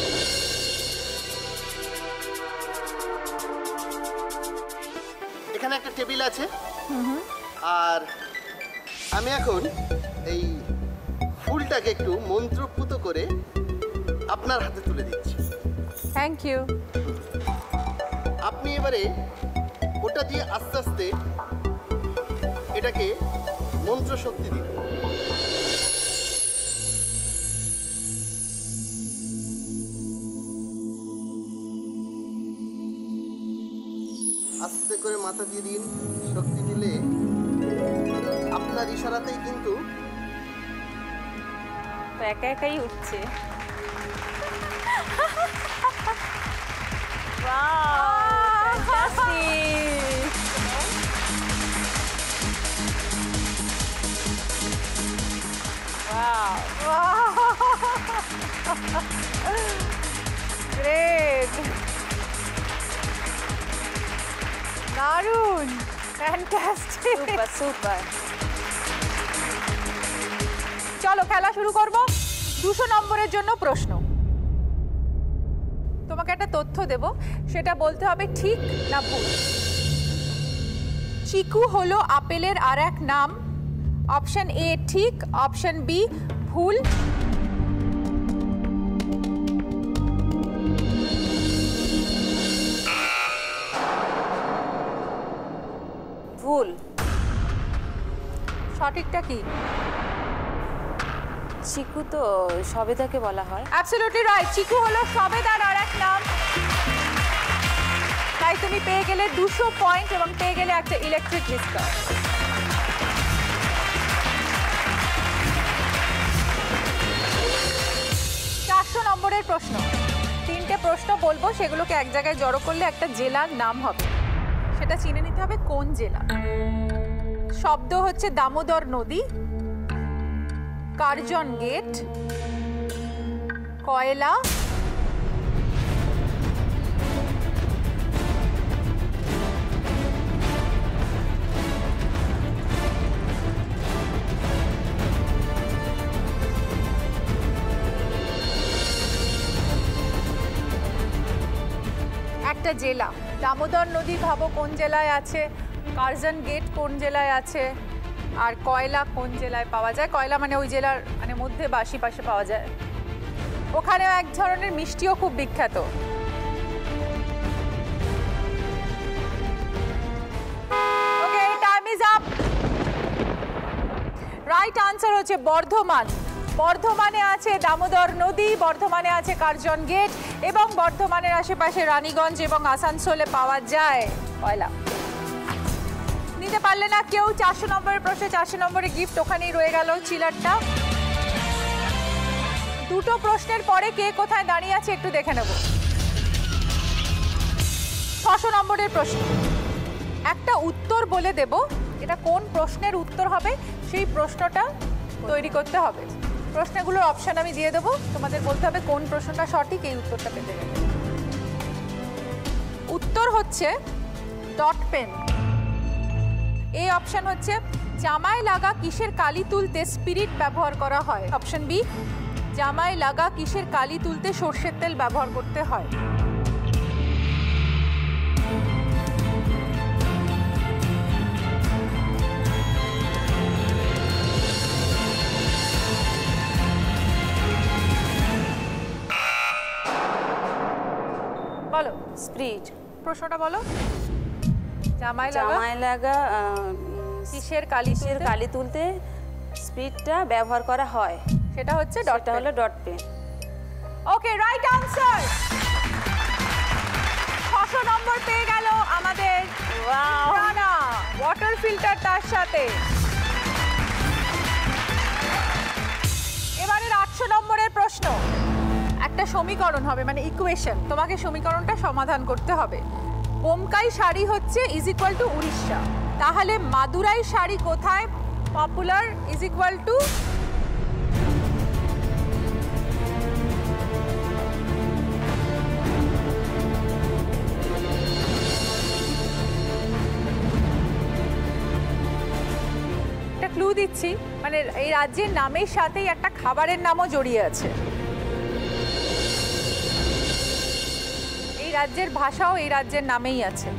এখানে একটা টেবিল আছে আর আমি এখন এই ফুলটাকে একটু মন্ত্রপুত করে আপনার হাতে তুলে দিচ্ছি। Thank you. আপনি এবারে ওটা দিয়ে আস্তে আস্তে এটাকে মন্ত্র শক্তি দিন। আস্তে করে মাথা দিয়ে দিন। শক্তি দিলে আপনার ইশারাতেই কিন্তু একা একাই উঠছে। গ্রেট, দারুণ, ফ্যান্টাস্টিক, সুপার সুপার। চলো খেলা শুরু করব। 200 নম্বরের জন্য প্রশ্ন। তোমাকে একটা তথ্য দেব, সেটা বলতে হবে ঠিক না ভুল। চিকু হলো আপেলের আর এক নাম। অপশন এ ঠিক, অপশন বি ভুল। ভুল। সঠিকটা কি? চিকু তো সবেদাকে বলা হয়। অ্যাবসলিউটলি রাইট, চিকু হলো সবেদার আর এক নাম। তাই তুমি পেয়ে গেলে 200 পয়েন্ট এবং পেয়ে গেলে একটা ইলেকট্রিক হুইস্কার। নম্বরের প্রশ্ন। 3টে প্রশ্ন বলবো, সেগুলোকে এক জায়গায় জড়ো করলে একটা জেলার নাম হবে, সেটা চিনে নিতে হবে কোন জেলা। শব্দ হচ্ছে দামোদর নদী, কার্জন গেট, কয়লা, একটা জেলা। দামোদর নদী ভাবো কোন জেলায় আছে, কার্জন গেট কোন জেলায় আছে, আর কয়লা কোন জেলায় পাওয়া যায়। কয়লা মানে ওই জেলার মানে মধ্যে বাসি পাশে পাওয়া যায়। ওখানেও এক ধরনের মিষ্টিও খুব বিখ্যাত। Okay, time is up. Right answer হচ্ছে বর্ধমান। বর্ধমানে আছে দামোদর নদী, বর্ধমানে আছে কার্জন গেট এবং বর্ধমানের আশেপাশে রানীগঞ্জ এবং আসানসোলে পাওয়া যায় কয়লা। নিতে পারলে না কেউ। 400 নম্বরের প্রশ্নে 400 নম্বরের গিফট ওখানেই রয়ে গেল, চিলারটা। দুটো প্রশ্নের পরে কে কোথায় দাঁড়িয়ে আছে একটু দেখে নেব। 600 নম্বরের প্রশ্ন। একটা উত্তর বলে দেব, এটা কোন প্রশ্নের উত্তর হবে সেই প্রশ্নটা তৈরি করতে হবে। প্রশ্নগুলোর অপশন আমি দিয়ে দেবো, তোমাদের বলতে হবে কোন প্রশ্নটা সঠিক, এই উত্তরটা পেতে গেলে। উত্তর হচ্ছে ডট পেন। এই অপশন হচ্ছে জামায় লাগা কিসের কালি তুলতে স্পিরিট ব্যবহার করা হয়। অপশন বি জামায় লাগা কিসের কালি তুলতে সরষের তেল ব্যবহার করতে হয়। বলো স্পিরিট। প্রশ্নটা বলো। জামায় লাগা কিসের কালি তুলতে স্পিরিটটা ব্যবহার করা হয়, সেটা হচ্ছে ডট পেন। ওকে, রাইট আনসার। 600 নম্বর পেয়ে গেল আমাদের রানা। ওয়াটার ফিল্টার তার সাথে। এবারে 800 নম্বরের প্রশ্ন। একটা সমীকরণ হবে, মানে ইকুয়েশন, তোমাকে সমীকরণটা সমাধান করতে হবে। বোমকাই শাড়ি হচ্ছে ইজ ইকুয়াল টু উড়িষ্যা, তাহলে মাদুরাই শাড়ি কোথায় পপুলার ইজ ইকুয়াল টু একটা ক্লু দিচ্ছি, মানে এই রাজ্যের নামের সাথেই একটা খাবারের নামও জড়িয়ে আছে। রাজ্যের ভাষাও এই রাজ্যের নামেই আছে।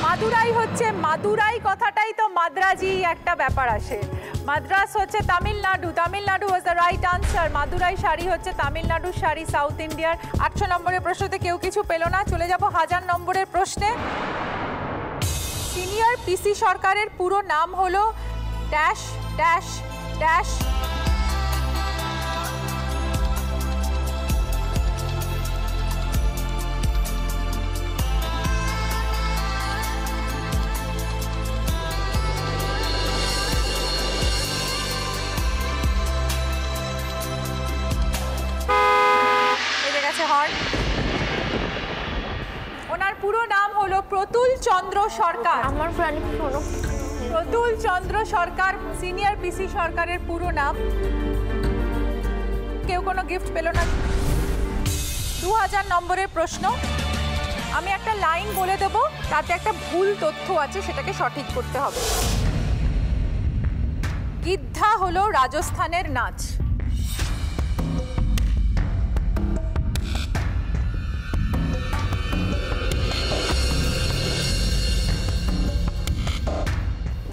মাদুরাই হচ্ছে মাদুরাই কথাটাই তো মাদ্রাজি একটা ব্যাপার আসে। মাদ্রাস হচ্ছে Tamil Nadu, Tamil Nadu was the right answer. Madurai sari হচ্ছে তামিলনাড়ুর শাড়ি, সাউথ ইন্ডিয়ার। 800 নম্বরের প্রশ্নতে কেউ কিছু পেল না, চলে যাব 1000 নম্বরের প্রশ্নে। সিনিয়র পিসি সরকারের পুরো নাম হলো ড্যাশ ড্যাশ ড্যাশ। ওনার পুরো নাম হলো প্রতুল চন্দ্র সরকার। আমার প্রতুল চন্দ্র সরকার সিনিয়র পিসি সরকারের পুরো নাম। কেউ কোনো গিফট পেল না। 2000 নম্বরের প্রশ্ন। আমি একটা লাইন বলে দেব, তাতে একটা ভুল তথ্য আছে, সেটাকে সঠিক করতে হবে। গিদ্ধা হলো রাজস্থানের নাচ।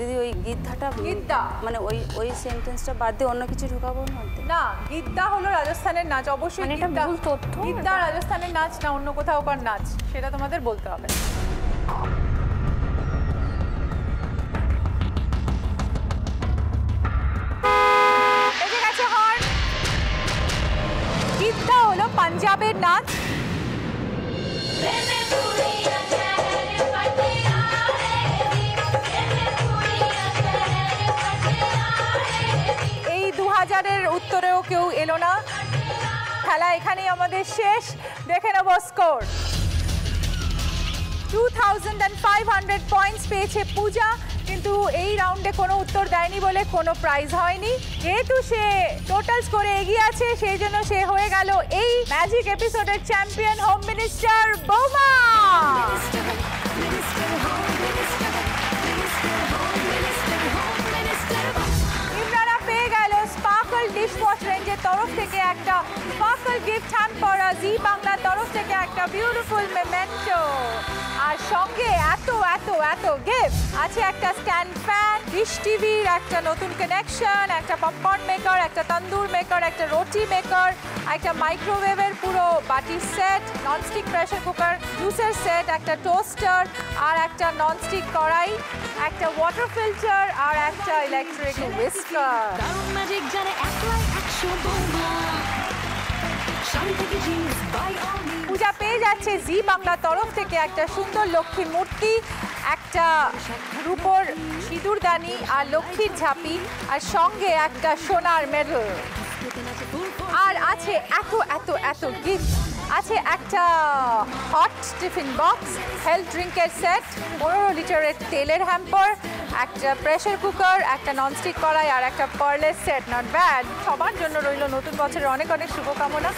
দিদি ওই গিদ্ধাটা গিদ্দা মানে ওই সেন্টেন্সটা বাদ দিয়ে অন্য কিছু ঢোকাবো না? গিদ্দা হলো রাজস্থানের নাচ, অবশ্যই এটা ভুল তথ্য। গিদ্দা রাজস্থানের নাচ না অন্য কোথাওকার নাচ, সেটা তোমাদের বলতে হবে। বেজে গেছে হর্ন। গিদ্দা হলো পাঞ্জাবের নাচ। এই 2000-এর উত্তরেও কেউ এলো না। খেলা এখানেই আমাদের শেষ। দেখে নেব স্কোর। 2500 পয়েন্টস পেয়েছে পূজা, কিন্তু এই রাউন্ডে কোনো উত্তর দেয়নি বলে কোনো প্রাইজ হয়নি। যেহেতু সে টোটাল স্কোরে এগিয়ে আছে, সেই জন্য সে হয়ে গেল এই ম্যাজিক এপিসোডের চ্যাম্পিয়ন, হোম মিনিস্টার বৌমা। ইমরানা পেয়ে গেল স্পার্কল ডিশওয়াশ রেঞ্জের তরফ থেকে একটা স্পার্কল গিফট হ্যাম্পার, জি বাংলার তরফ থেকে একটা বিউটিফুল মেমেন্টো, আর সঙ্গে এত এত এত গিফট আছে। একটা স্ট্যান্ড ফ্যান, ডিশ টিভির একটা নতুন কানেকশন, একটা পপকর্ন মেকার, একটা তন্দুর মেকার, একটা রুটি মেকার, একটা মাইক্রোওয়েভের পুরো বাটি সেট, ননস্টিক প্রেসার কুকার, জুসের সেট, একটা টোস্টার, আর একটা ননস্টিক কড়াই, একটা ওয়াটার ফিল্টার, আর একটা ইলেকট্রিক হুইস্কার। পূজা পেয়ে যাচ্ছে জি বাংলা তরফ থেকে একটা সুন্দর লক্ষ্মীর মূর্তি, একটা রূপোর সিঁদুরদানি আর লক্ষ্মীর ঝাঁপি, আর সঙ্গে একটা সোনার মেডেল। আর আছে এত এত এত গিফট। আছে একটা হট টিফিন বক্স, হেলথ ড্রিঙ্কের সেট, 15 লিটারের তেলের হ্যাম্পার, একটা প্রেসার কুকার, একটা ননস্টিক কড়াই, আর একটা পার্লের সেট। Not bad. সবার জন্য রইল নতুন বছরের অনেক অনেক শুভকামনা।